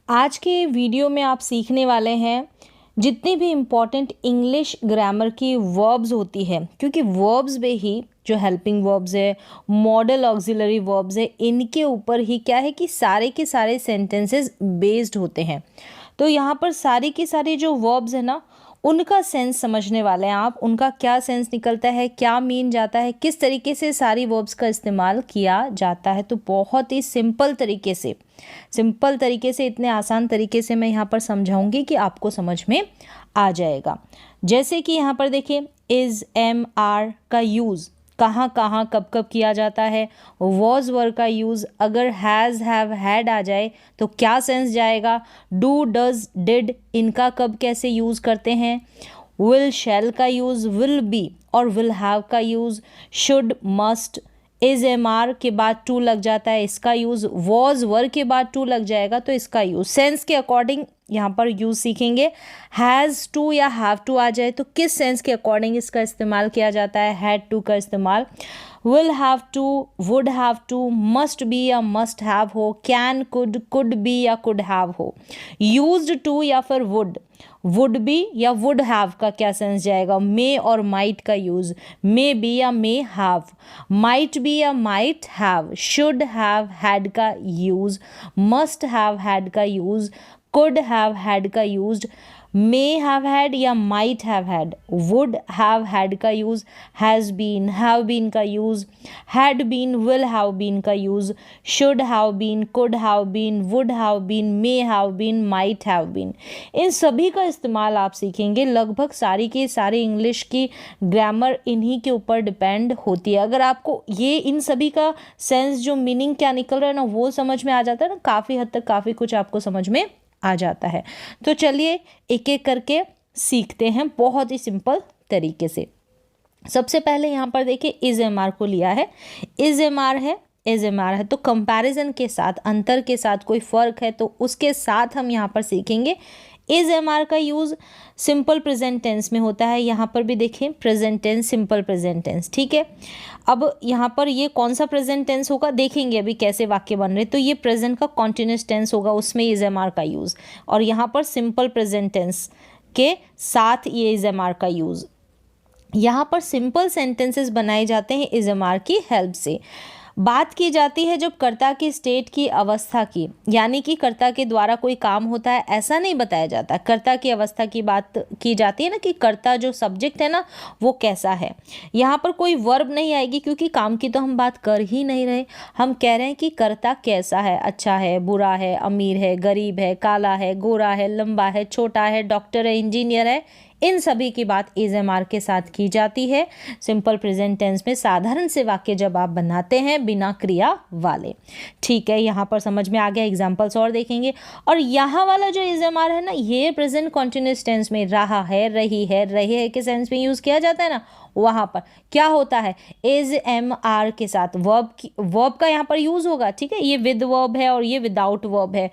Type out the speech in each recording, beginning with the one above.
आज के वीडियो में आप सीखने वाले हैं जितनी भी इम्पॉर्टेंट इंग्लिश ग्रामर की वर्ब्स होती है, क्योंकि वर्ब्स में ही जो हेल्पिंग वर्ब्स है, मॉडल ऑक्सिलरी वर्ब्स है, इनके ऊपर ही क्या है कि सारे के सारे सेंटेंसेस बेस्ड होते हैं। तो यहाँ पर सारी की सारी जो वर्ब्स है ना, उनका सेंस समझने वाले हैं आप। उनका क्या सेंस निकलता है, क्या मीन जाता है, किस तरीके से सारी वर्ब्स का इस्तेमाल किया जाता है। तो बहुत ही सिंपल तरीके से इतने आसान तरीके से मैं यहाँ पर समझाऊंगी कि आपको समझ में आ जाएगा। जैसे कि यहाँ पर देखिए, इज एम आर का यूज़ कहाँ कहाँ कब कब किया जाता है। वॉज वर का यूज़ अगर हैज़ हैव हैड आ जाए तो क्या सेंस जाएगा। डू डज डिड इनका कब कैसे यूज़ करते हैं। विल शैल का यूज़, विल बी और विल हैव का use, should must, is am are के बाद टू लग जाता है इसका यूज़, वॉज वर के बाद टू लग जाएगा तो इसका यूज़। सेंस के अकॉर्डिंग यहाँ पर यूज़ सीखेंगे। हैज़ टू या हैव टू आ जाए तो किस सेंस के अकॉर्डिंग इसका इस्तेमाल किया जाता है, हैड टू का इस्तेमाल। Will have to, would have to, must be या मस्ट हैव हो, कैन कुड बी या कुड हैव हो। यूज्ड टू या फिर वुड बी या वुड हैव का क्या सेंस जाएगा। मे और माइट का यूज़, मे बी या मे हैव, माइट बी या might have, should have had का यूज़, मस्ट हैव हैड का यूज़, could have had का यूज्ड, may have had या might have had, would have had का use, has been, have been का use, had been, will have been का use, should have been, could have been, would have been, may have been, might have been। इन सभी का इस्तेमाल आप सीखेंगे। लगभग सारी की सारी इंग्लिश की ग्रामर इन्हीं के ऊपर डिपेंड होती है। अगर आपको ये इन सभी का सेंस जो मीनिंग क्या निकल रहा है ना वो समझ में आ जाता है ना, काफ़ी हद तक काफ़ी कुछ आपको समझ में आ जाता है। तो चलिए एक एक करके सीखते हैं बहुत ही सिंपल तरीके से। सबसे पहले यहाँ पर देखिए, इज एम आर को लिया है, इज एम आर है तो कंपैरिजन के साथ, अंतर के साथ, कोई फ़र्क है तो उसके साथ हम यहाँ पर सीखेंगे। इज एम आर का यूज़ सिंपल प्रेजेंट टेंस में होता है। यहाँ पर भी देखें, present tense, simple present tense, ठीक है। अब यहाँ पर ये कौन सा प्रेजेंट टेंस होगा देखेंगे अभी कैसे वाक्य बन रहे। तो ये प्रेजेंट का कॉन्टिन्यूस टेंस होगा, उसमें इज एम आर का यूज़, और यहाँ पर सिंपल प्रेजेंट टेंस के साथ ये इज एम आर का यूज़। यहाँ पर सिंपल सेंटेंसेस बनाए जाते हैं इज एम आर की हेल्प से। बात की जाती है जब कर्ता की स्टेट की, अवस्था की, यानी कि कर्ता के द्वारा कोई काम होता है ऐसा नहीं बताया जाता। कर्ता की अवस्था की बात की जाती है ना, कि कर्ता जो सब्जेक्ट है ना वो कैसा है। यहाँ पर कोई वर्ब नहीं आएगी क्योंकि काम की तो हम बात कर ही नहीं रहे। हम कह रहे हैं कि कर्ता कैसा है, अच्छा है, बुरा है, अमीर है, गरीब है, काला है, गोरा है, लंबा है, छोटा है, डॉक्टर है, इंजीनियर है, इन सभी की बात इज एम आर के साथ की जाती है। सिंपल प्रेजेंट टेंस में साधारण से वाक्य जब आप बनाते हैं बिना क्रिया वाले, ठीक है। यहाँ पर समझ में आ गया। एग्जांपल्स और देखेंगे। और यहाँ वाला जो इज एम आर है ना, ये प्रेजेंट कॉन्टिन्यूस टेंस में रहा है, रही है, रहे है के सेंस में यूज़ किया जाता है ना, वहाँ पर क्या होता है, इज एम आर के साथ वर्ब का यहाँ पर यूज़ होगा, ठीक है। ये विद वर्ब है और ये विदाउट वर्ब है।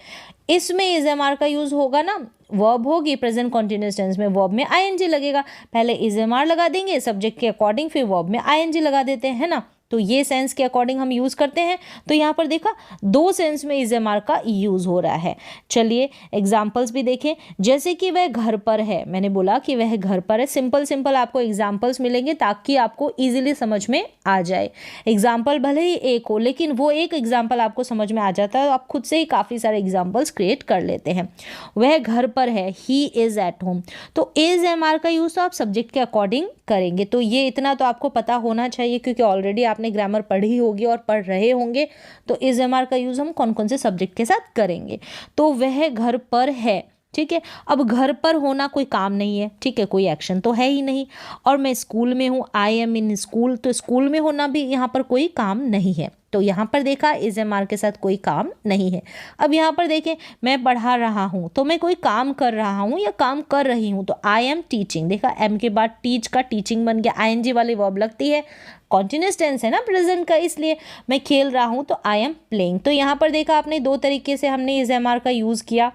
इसमें इज एम आर का यूज़ होगा ना, वर्ब होगी प्रेजेंट कॉन्टिन्यूस टेंस में, वर्ब में आईएनजी लगेगा। पहले इज एम आर लगा देंगे सब्जेक्ट के अकॉर्डिंग, फिर वर्ब में आईएनजी लगा देते हैं ना। तो ये सेंस के अकॉर्डिंग हम यूज़ करते हैं। तो यहाँ पर देखा, दो सेंस में इज एम आर का यूज़ हो रहा है। चलिए एग्जाम्पल्स भी देखें। जैसे कि वह घर पर है, मैंने बोला कि वह घर पर है। सिंपल आपको एग्जाम्पल्स मिलेंगे ताकि आपको ईजिली समझ में आ जाए। एग्जाम्पल भले ही एक हो, लेकिन वो एक एग्जाम्पल आपको समझ में आ जाता है, आप खुद से ही काफ़ी सारे एग्जाम्पल्स क्रिएट कर लेते हैं। वह घर पर है, ही इज़ एट होम। तो इज एम आर का यूज़ तो आप सब्जेक्ट के अकॉर्डिंग करेंगे। तो ये इतना तो आपको पता होना चाहिए, क्योंकि ऑलरेडी आपने ग्रामर पढ़ी होगी और पढ़ रहे होंगे। तो इज एम आर का यूज़ हम कौन कौन से सब्जेक्ट के साथ करेंगे। तो वह घर पर है, ठीक है। अब घर पर होना कोई काम नहीं है, ठीक है, कोई एक्शन तो है ही नहीं। और मैं स्कूल में हूँ, आई एम इन स्कूल, तो स्कूल में होना भी यहाँ पर कोई काम नहीं है। तो यहाँ पर देखा, इज एम आर के साथ कोई काम नहीं है। अब यहाँ पर देखें, मैं पढ़ा रहा हूँ, तो मैं कोई काम कर रहा हूँ या काम कर रही हूँ। तो आई एम टीचिंग, देखा एम के बाद टीच का टीचिंग बन गया, आईएनजी वाली वर्ब लगती है, कॉन्टिन्यूस टेंस है ना प्रेजेंट का, इसलिए मैं खेल रहा हूँ तो आई एम प्लेइंग। तो यहाँ पर देखा आपने, दो तरीके से हमने इज एम आर का यूज़ किया।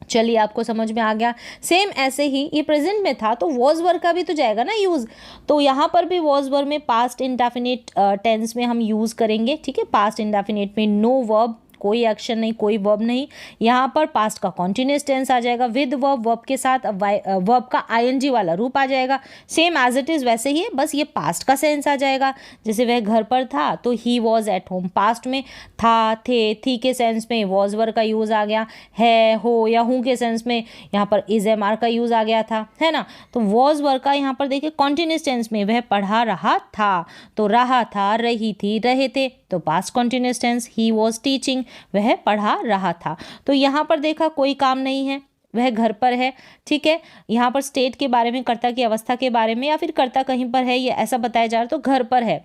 चलिए आपको समझ में आ गया। सेम ऐसे ही ये प्रेजेंट में था तो वॉज वर्ब का भी तो जाएगा ना यूज़। तो यहाँ पर भी वॉज वर्ब में पास्ट इंडेफिनिट टेंस में हम यूज़ करेंगे, ठीक है। पास्ट इंडेफिनिट में नो वर्ब कोई एक्शन नहीं, कोई वर्ब नहीं, यहाँ पर पास्ट का कॉन्टिन्यूस टेंस आ जाएगा विद वर्ब, वर्ब के साथ वर्ब का आईएनजी वाला रूप आ जाएगा, सेम एज इट इज़ वैसे ही है, बस ये पास्ट का सेंस आ जाएगा। जैसे वह घर पर था तो he was at home, past में था, थे, थी के सेंस में वॉज वर्ब का यूज़ आ गया, है, हो या हूँ के सेंस में यहाँ पर इज एम आर का यूज़ आ गया था, है ना। तो वॉज वर्ब का यहाँ पर देखिए कॉन्टिन्यूस टेंस में वह पढ़ा रहा था, तो रहा था, रही थी, रहे थे, तो past continuous tense he was teaching, वह पढ़ा रहा था। तो यहाँ पर देखा कोई काम नहीं है, वह घर पर है, ठीक है। यहाँ पर स्टेट के बारे में, कर्ता की अवस्था के बारे में, या फिर कर्ता कहीं पर है ये ऐसा बताया जा रहा है, तो घर पर है,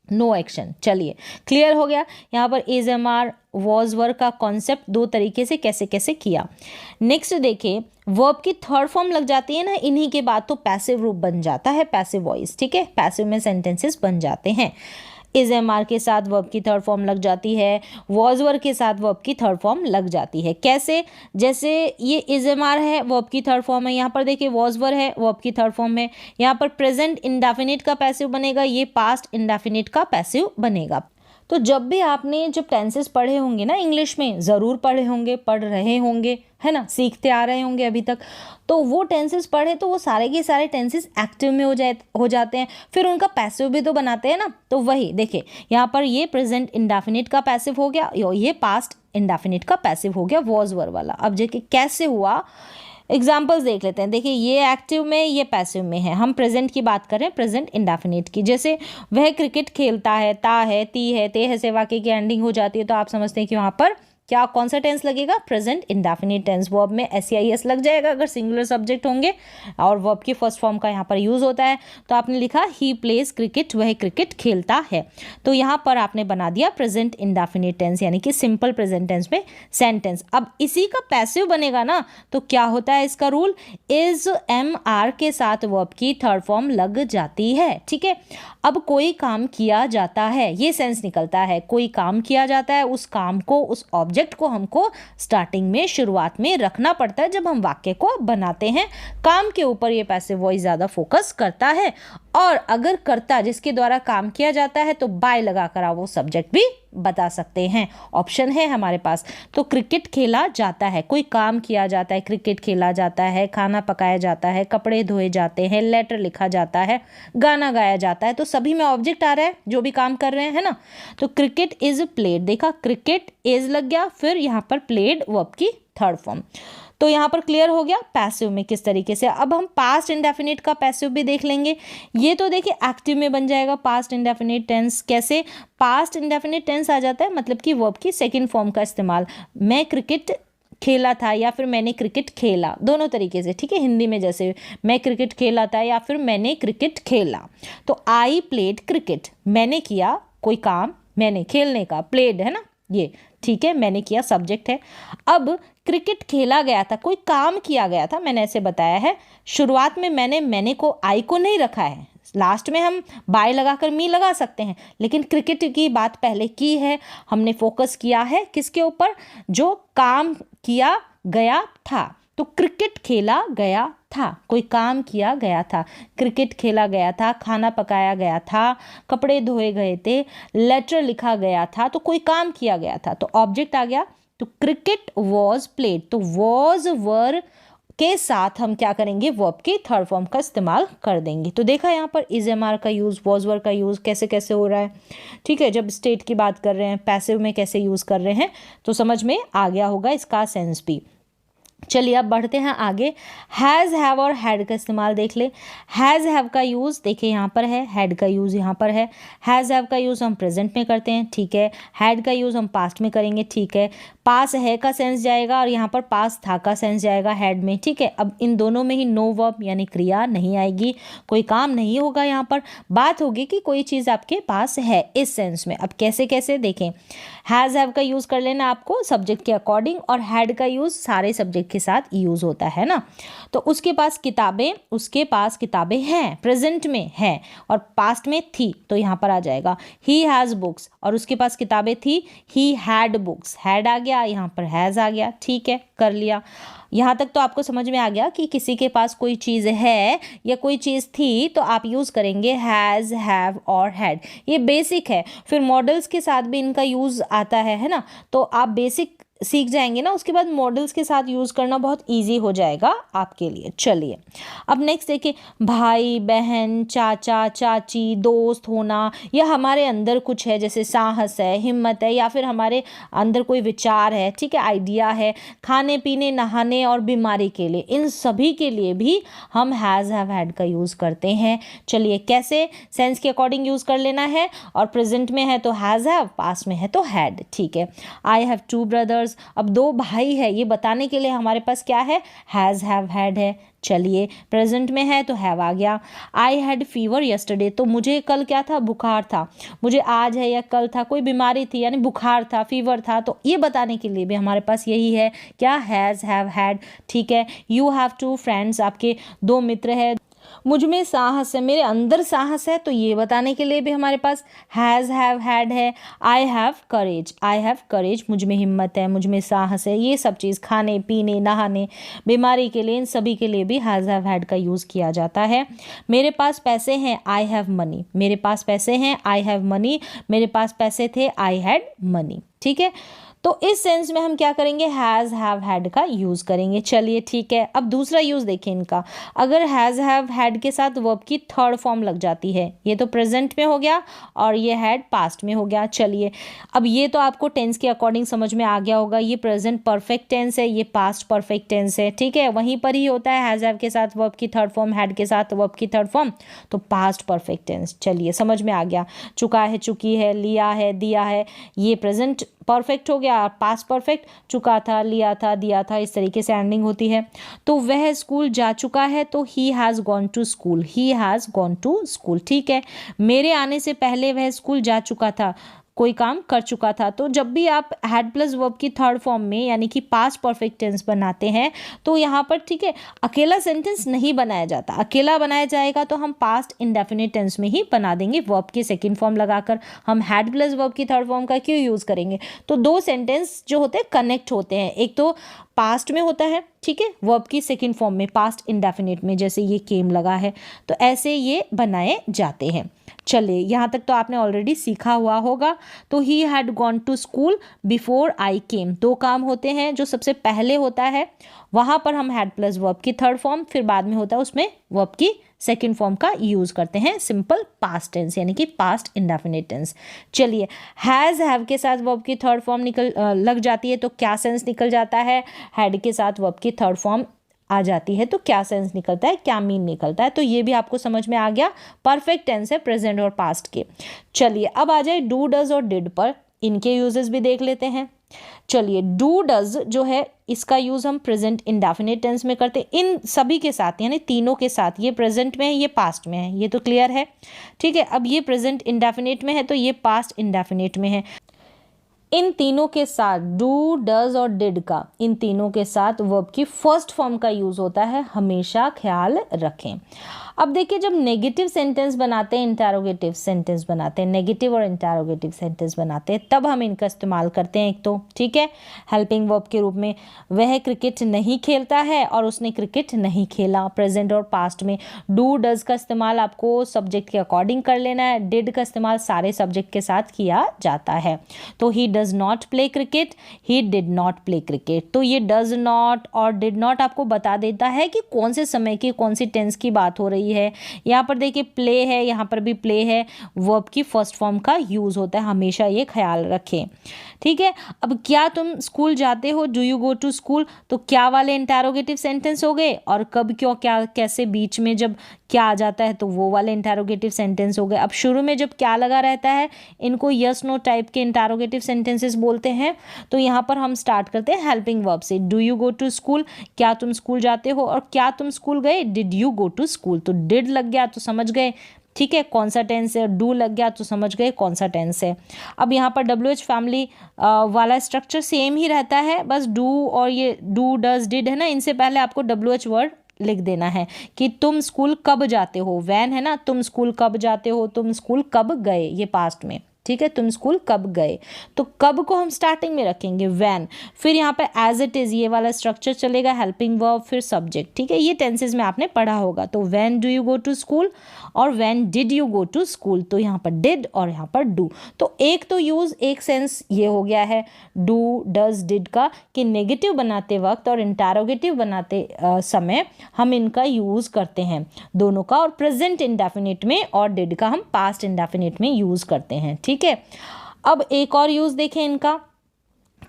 नो एक्शन। चलिए क्लियर हो गया। यहाँ पर is am are was verb का कॉन्सेप्ट दो तरीके से कैसे कैसे किया। नेक्स्ट देखिए, वर्ब की थर्ड फॉर्म लग जाती है ना इन्हीं के बाद तो पैसिव रूप बन जाता है, पैसिव वॉइस, ठीक है, पैसिव में सेंटेंसेस बन जाते हैं। इज एम आर के साथ वर्ब की थर्ड फॉर्म लग जाती है, वॉज वर्ब के साथ वर्ब की थर्ड फॉर्म लग जाती है। कैसे? जैसे ये इज एम आर है, वर्ब की थर्ड फॉर्म है, यहाँ पर देखिए वॉज वर्ब है, वर्ब की थर्ड फॉर्म है, यहाँ पर प्रेजेंट इंडेफिनिट का पैसिव बनेगा, ये पास्ट इंडेफिनिट का पैसिव बनेगा। तो जब भी आपने जब टेंसेस पढ़े होंगे ना इंग्लिश में, ज़रूर पढ़े होंगे, पढ़ रहे होंगे, है ना, सीखते आ रहे होंगे अभी तक, तो वो टेंसेस पढ़े तो वो सारे के सारे टेंसेस एक्टिव में हो जाते हैं, फिर उनका पैसिव भी तो बनाते हैं ना। तो वही देखिए यहाँ पर ये प्रेजेंट इंडेफिनिट का पैसिव हो गया, ये पास्ट इंडेफिनिट का पैसिव हो गया वॉज वर्ब वाला। अब देखिए कैसे हुआ, एग्जाम्पल्स देख लेते हैं। देखिए ये एक्टिव में, ये पैसिव में है, हम प्रेजेंट की बात कर रहे हैं, प्रेजेंट इंडेफिनिट की। जैसे वह क्रिकेट खेलता है, ता है, ती है, ते है से वाक्य की एंडिंग हो जाती है, तो आप समझते हैं कि वहाँ पर क्या कौन सा टेंस लगेगा, प्रेजेंट इंडेफिनिट टेंस। वर्ब में एस लग जाएगा अगर सिंगुलर सब्जेक्ट होंगे, और वर्ब की फर्स्ट फॉर्म का यहाँ पर यूज होता है। तो आपने लिखा ही प्लेज क्रिकेट, वह क्रिकेट खेलता है, तो यहाँ पर आपने बना दिया प्रेजेंट इंडेफिनिट टेंस, यानी कि सिंपल प्रेजेंट टेंस में सेंटेंस। अब इसी का पैसिव बनेगा ना, तो क्या होता है इसका रूल, इज एम आर के साथ वर्ब की थर्ड फॉर्म लग जाती है, ठीक है। अब कोई काम किया जाता है, ये सेंस निकलता है, कोई काम किया जाता है, उस काम को, उस ऑब्जेक्ट को हमको स्टार्टिंग में, शुरुआत में रखना पड़ता है जब हम वाक्य को बनाते हैं। काम के ऊपर ये पैसिव वॉइस ज़्यादा फोकस करता है, और अगर कर्ता जिसके द्वारा काम किया जाता है तो बाय लगाकर आप वो सब्जेक्ट भी बता सकते हैं, ऑप्शन है हमारे पास। तो क्रिकेट खेला जाता है, कोई काम किया जाता है, क्रिकेट खेला जाता है, खाना पकाया जाता है, कपड़े धोए जाते हैं, लेटर लिखा जाता है, गाना गाया जाता है, तो सभी में ऑब्जेक्ट आ रहा है जो भी काम कर रहे हैं, है ना। तो क्रिकेट इज प्लेड, देखा क्रिकेट इज लग गया, फिर यहाँ पर प्लेड वर्ब की थर्ड फॉर्म। तो यहाँ पर क्लियर हो गया पैसिव में किस तरीके से। अब हम पास्ट इंडेफिनिट का पैसिव भी देख लेंगे। ये तो देखिए एक्टिव में बन जाएगा पास्ट इंडेफिनिट टेंस। कैसे? पास्ट इंडेफिनिट टेंस आ जाता है मतलब कि वर्ब की सेकंड फॉर्म का इस्तेमाल, मैं क्रिकेट खेला था या फिर मैंने क्रिकेट खेला, दोनों तरीके से, ठीक है। हिंदी में जैसे मैं क्रिकेट खेला था या फिर मैंने क्रिकेट खेला, तो आई प्लेड क्रिकेट, मैंने किया कोई काम, मैंने खेलने का, प्लेड है ना ये, ठीक है, मैंने किया सब्जेक्ट है। अब क्रिकेट खेला गया था, कोई काम किया गया था, मैंने ऐसे बताया है। शुरुआत में मैंने को आई को नहीं रखा है, लास्ट में हम बाय लगाकर मी लगा सकते हैं, लेकिन क्रिकेट की बात पहले की है, हमने फोकस किया है किसके ऊपर, जो काम किया गया था। तो क्रिकेट खेला गया था, कोई काम किया गया था, क्रिकेट खेला गया था, खाना पकाया गया था, कपड़े धोए गए थे, लेटर लिखा गया था, तो कोई काम किया गया था, तो ऑब्जेक्ट आ गया। तो क्रिकेट वॉज प्लेड, तो वॉज वर्ब के साथ हम क्या करेंगे, वर्ब की थर्ड फॉर्म का इस्तेमाल कर देंगे। तो देखा यहाँ पर इज एम आर का यूज़, वॉज वर्ब का यूज़ कैसे कैसे हो रहा है, ठीक है। जब स्टेट की बात कर रहे हैं, पैसिव में कैसे यूज़ कर रहे हैं, तो समझ में आ गया होगा इसका सेंस भी। चलिए अब बढ़ते हैं आगे। हैज़, हैव और हैड का इस्तेमाल देख ले। हैज़ हैव का यूज़ देखिए यहाँ पर है, हैड का यूज़ यहाँ पर है। हैज़ हैव का यूज़ हम प्रेजेंट में करते हैं, ठीक है। हैड का यूज़ हम पास्ट में करेंगे, ठीक है। पास है का सेंस जाएगा और यहाँ पर पास था का सेंस जाएगा हैड में, ठीक है। अब इन दोनों में ही नो वर्ब यानी क्रिया नहीं आएगी, कोई काम नहीं होगा, यहाँ पर बात होगी कि कोई चीज़ आपके पास है इस सेंस में। अब कैसे कैसे देखें, हैज़ हैव का यूज़ कर लेना आपको सब्जेक्ट के अकॉर्डिंग, और हैड का यूज़ सारे सब्जेक्ट के साथ यूज़ होता है ना। तो उसके पास किताबें हैं, प्रेजेंट में है और पास्ट में थी, तो यहाँ पर आ जाएगा ही हैज़ बुक्स। और उसके पास किताबें थी, ही हैड बुक्स, हैड आ गया, यहाँ पर हैज़ आ गया। ठीक है, कर लिया। यहाँ तक तो आपको समझ में आ गया कि किसी के पास कोई चीज़ है या कोई चीज़ थी तो आप यूज़ करेंगे हैज़, हैव और हैड। ये बेसिक है, फिर मॉडल्स के साथ भी इनका यूज़ आता है ना। तो आप बेसिक सीख जाएंगे ना, उसके बाद मॉडल्स के साथ यूज़ करना बहुत इजी हो जाएगा आपके लिए। चलिए अब नेक्स्ट देखिए, भाई बहन, चाचा चाची, दोस्त होना, या हमारे अंदर कुछ है जैसे साहस है, हिम्मत है, या फिर हमारे अंदर कोई विचार है, ठीक है, आइडिया है, खाने पीने, नहाने और बीमारी के लिए, इन सभी के लिए भी हम हैज़, हैव, हैड का यूज़ करते हैं। चलिए कैसे, सेंस के अकॉर्डिंग यूज़ कर लेना है, और प्रेजेंट में है तो हैज़ हैव, पास्ट में है तो हैड। ठीक है, आई हैव 2 ब्रदर्स, अब 2 भाई है, ये बताने के लिए हमारे पास क्या है, हैज़, हैव, हैड है। चलिए प्रेजेंट में है तो हैव आ गया। आई हैड फीवर यस्टरडे, तो मुझे कल क्या था, बुखार था। मुझे आज है या कल था, कोई बीमारी थी, यानी बुखार था, फीवर था, तो ये बताने के लिए भी हमारे पास यही है क्या, हैज़, हैव, हैड। ठीक है, यू हैव 2 फ्रेंड्स, आपके 2 मित्र है। मुझ में साहस है, मेरे अंदर साहस है, तो ये बताने के लिए भी हमारे पास हैज़, हैव, हैड है। आई हैव करेज, मुझ में हिम्मत है, मुझ में साहस है, ये सब चीज़, खाने पीने, नहाने, बीमारी के लिए, इन सभी के लिए भी हैज़, हैव, हैड का यूज़ किया जाता है। मेरे पास पैसे हैं, आई हैव मनी, मेरे पास पैसे हैं, आई हैव मनी, मेरे पास पैसे थे, आई हैड मनी। ठीक है, तो इस सेंस में हम क्या करेंगे, हैज़, हैव, हैड का यूज़ करेंगे। चलिए ठीक है, अब दूसरा यूज़ देखिए इनका, अगर हैज़, हैव, हैड के साथ वर्ब की थर्ड फॉर्म लग जाती है, ये तो प्रेजेंट में हो गया और ये हैड पास्ट में हो गया। चलिए अब ये तो आपको टेंस के अकॉर्डिंग समझ में आ गया होगा, ये प्रेजेंट परफेक्ट टेंस है, ये पास्ट परफेक्ट टेंस है। ठीक है, वहीं पर ही होता है हैज़, हैव के साथ वर्ब की थर्ड फॉर्म, हैड के साथ वर्ब की थर्ड फॉर्म, तो पास्ट परफेक्ट टेंस। चलिए समझ में आ गया, चुका है, चुकी है, लिया है, दिया है, ये प्रेजेंट परफेक्ट हो गया, पास्ट परफेक्ट, चुका था, लिया था, दिया था, इस तरीके से एंडिंग होती है। तो वह स्कूल जा चुका है, तो he has gone to school, he has gone to school. ठीक है, मेरे आने से पहले वह स्कूल जा चुका था, कोई काम कर चुका था। तो जब भी आप हैड प्लस वर्ब की थर्ड फॉर्म में यानी कि पास्ट परफेक्ट टेंस बनाते हैं तो यहाँ पर ठीक है अकेला सेंटेंस नहीं बनाया जाता, अकेला बनाया जाएगा तो हम पास्ट इंडेफिनिट टेंस में ही बना देंगे वर्ब की सेकंड फॉर्म लगाकर। हम हैड प्लस वर्ब की थर्ड फॉर्म का क्यों यूज़ करेंगे, तो 2 सेंटेंस जो होते हैं कनेक्ट होते हैं, एक तो पास्ट में होता है, ठीक है, वर्ब की सेकंड फॉर्म में पास्ट इंडेफिनिट में, जैसे ये केम लगा है, तो ऐसे ये बनाए जाते हैं। चलिए यहाँ तक तो आपने ऑलरेडी सीखा हुआ होगा। तो he had gone to school before I came, 2 काम होते हैं, जो सबसे पहले होता है वहाँ पर हम हैड प्लस वर्ब की थर्ड फॉर्म, फिर बाद में होता है उसमें वर्ब की सेकेंड फॉर्म का यूज़ करते हैं, सिंपल पास्ट टेंस यानी कि पास्ट इंडेफिनिट टेंस। चलिए हैज़, हैव के साथ वर्ब की थर्ड फॉर्म लग जाती है तो क्या सेंस निकल जाता है, हैड के साथ वर्ब की थर्ड फॉर्म आ जाती है तो क्या सेंस निकलता है, क्या मीन निकलता है, तो ये भी आपको समझ में आ गया, परफेक्ट टेंस है प्रेजेंट और पास्ट के। चलिए अब आ जाए डू, डज और डिड पर, इनके यूजेस भी देख लेते हैं। चलिए डू डज जो है इसका यूज़ हम प्रेजेंट इंडेफिनिट टेंस में करते हैं, इन सभी के साथ यानी तीनों के साथ, ये प्रेजेंट में है, ये पास्ट में है, ये तो क्लियर है। ठीक है, अब ये प्रेजेंट इंडेफिनिट में है तो ये पास्ट इंडेफिनिट में है। इन तीनों के साथ डू, डज और डिड का, इन तीनों के साथ वर्ब की फर्स्ट फॉर्म का यूज़ होता है, हमेशा ख्याल रखें। अब देखिए जब नेगेटिव सेंटेंस बनाते हैं, इंटरोगेटिव सेंटेंस बनाते हैं, नेगेटिव और इंटरोगेटिव सेंटेंस बनाते हैं, तब हम इनका इस्तेमाल करते हैं। एक तो ठीक है हेल्पिंग वर्ब के रूप में, वह क्रिकेट नहीं खेलता है और उसने क्रिकेट नहीं खेला, प्रेजेंट और पास्ट में। डू, डज का इस्तेमाल आपको सब्जेक्ट के अकॉर्डिंग कर लेना है, डिड का इस्तेमाल सारे सब्जेक्ट के साथ किया जाता है। तो he does not play cricket, he did not play cricket, तो ये डज नॉट और डिड नॉट आपको बता देता है कि कौन से समय की, कौन सी टेंस की बात हो रही है। यहाँ पर देखिए प्ले है, यहाँ पर भी प्ले है, वर्ब की फर्स्ट फॉर्म का यूज होता है, हमेशा ये ख्याल रखें। ठीक है, अब क्या तुम स्कूल जाते हो, do you go to school, तो क्या वाले इंटरोगेटिव सेंटेंस हो गए, और कब, क्यों, क्या, कैसे, बीच में जब क्या आ जाता है तो वो वाले इंटरोगेटिव सेंटेंस हो गए। अब शुरू में जब क्या लगा रहता है इनको यस नो टाइप के इंटरोगेटिव सेंटेंसेस बोलते हैं। तो यहाँ पर हम स्टार्ट करते हैं हेल्पिंग वर्ब से, do you go to school, क्या तुम स्कूल जाते हो, और क्या तुम स्कूल गए, did you go to school, तो डिड लग गया तो समझ गए ठीक है, कौन सा टेंस है, डू लग गया तो समझ गए कौन सा टेंस है। अब यहाँ पर WH फैमिली वाला स्ट्रक्चर सेम ही रहता है, बस डू और ये डू डज डिड है ना, इनसे पहले आपको WH वर्ड लिख देना है कि तुम स्कूल कब जाते हो, वैन है ना, तुम स्कूल कब जाते हो, तुम स्कूल कब गए, ये पास्ट में, ठीक है, तुम स्कूल कब गए, तो कब को हम स्टार्टिंग में रखेंगे वैन, फिर यहाँ पे एज इट इज़ ये वाला स्ट्रक्चर चलेगा, हेल्पिंग वर्ब फिर सब्जेक्ट, ठीक है, ये टेंसेज में आपने पढ़ा होगा। तो when do you go to school और when did you go to school, तो यहाँ पर डिड और यहाँ पर डू, तो एक तो यूज़ एक सेंस ये हो गया है डू डज डिड का कि नेगेटिव बनाते वक्त और इंटरोगेटिव बनाते समय हम इनका यूज़ करते हैं दोनों का, और प्रेजेंट इंडेफिनिट में और डिड का हम पास्ट इंडेफिनिट में यूज़ करते हैं, ठीक है। अब एक और यूज़ देखें इनका,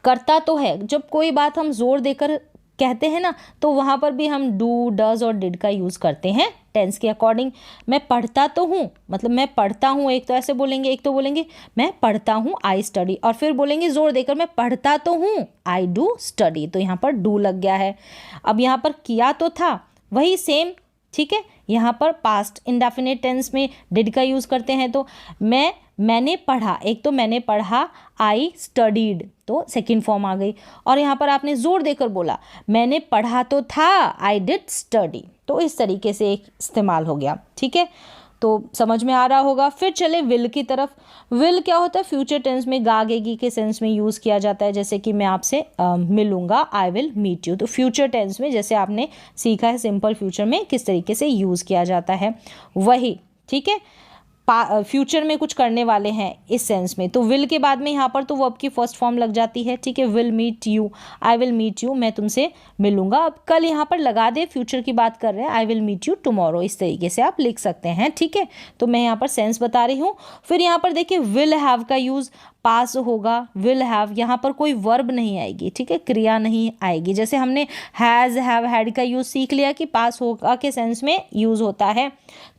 करता तो है, जब कोई बात हम जोर देकर कहते हैं ना तो वहाँ पर भी हम डू डज और डिड का यूज़ करते हैं टेंस के अकॉर्डिंग। मैं पढ़ता तो हूँ, मतलब मैं पढ़ता हूँ, एक तो ऐसे बोलेंगे, एक तो बोलेंगे मैं पढ़ता हूँ आई स्टडी, और फिर बोलेंगे जोर देकर मैं पढ़ता तो हूँ आई डू स्टडी, तो यहाँ पर डू लग गया है। अब यहाँ पर किया तो था वही सेम, ठीक है, यहाँ पर पास्ट इंडेफिनिट टेंस में डिड का यूज़ करते हैं, तो मैंने पढ़ा, एक तो मैंने पढ़ा आई स्टडीड, तो सेकंड फॉर्म आ गई, और यहाँ पर आपने जोर देकर बोला मैंने पढ़ा तो था आई डिड स्टडी, तो इस तरीके से एक इस्तेमाल हो गया, ठीक है, तो समझ में आ रहा होगा। फिर चले विल की तरफ। विल क्या होता है, फ्यूचर टेंस में गागेगी के सेंस में यूज़ किया जाता है, जैसे कि मैं आपसे मिलूंगा, आई विल मीट यू, तो फ्यूचर टेंस में जैसे आपने सीखा है सिंपल फ्यूचर में किस तरीके से यूज़ किया जाता है वही, ठीक है, फ्यूचर में कुछ करने वाले हैं इस सेंस में, तो विल के बाद में यहाँ पर तो वर्ब की फर्स्ट फॉर्म लग जाती है, ठीक है, will meet you, I will meet you, मैं तुमसे मिलूंगा, अब कल यहाँ पर लगा दे, फ्यूचर की बात कर रहे हैं, I will meet you tomorrow, इस तरीके से आप लिख सकते हैं, ठीक है, तो मैं यहाँ पर सेंस बता रही हूँ। फिर यहाँ पर देखिए विल हैव का यूज़ पास होगा, विल हैव, यहाँ पर कोई वर्ब नहीं आएगी, ठीक है, क्रिया नहीं आएगी, जैसे हमने हैज़ हैव हैड का यूज़ सीख लिया कि पास होगा के सेंस में यूज़ होता है।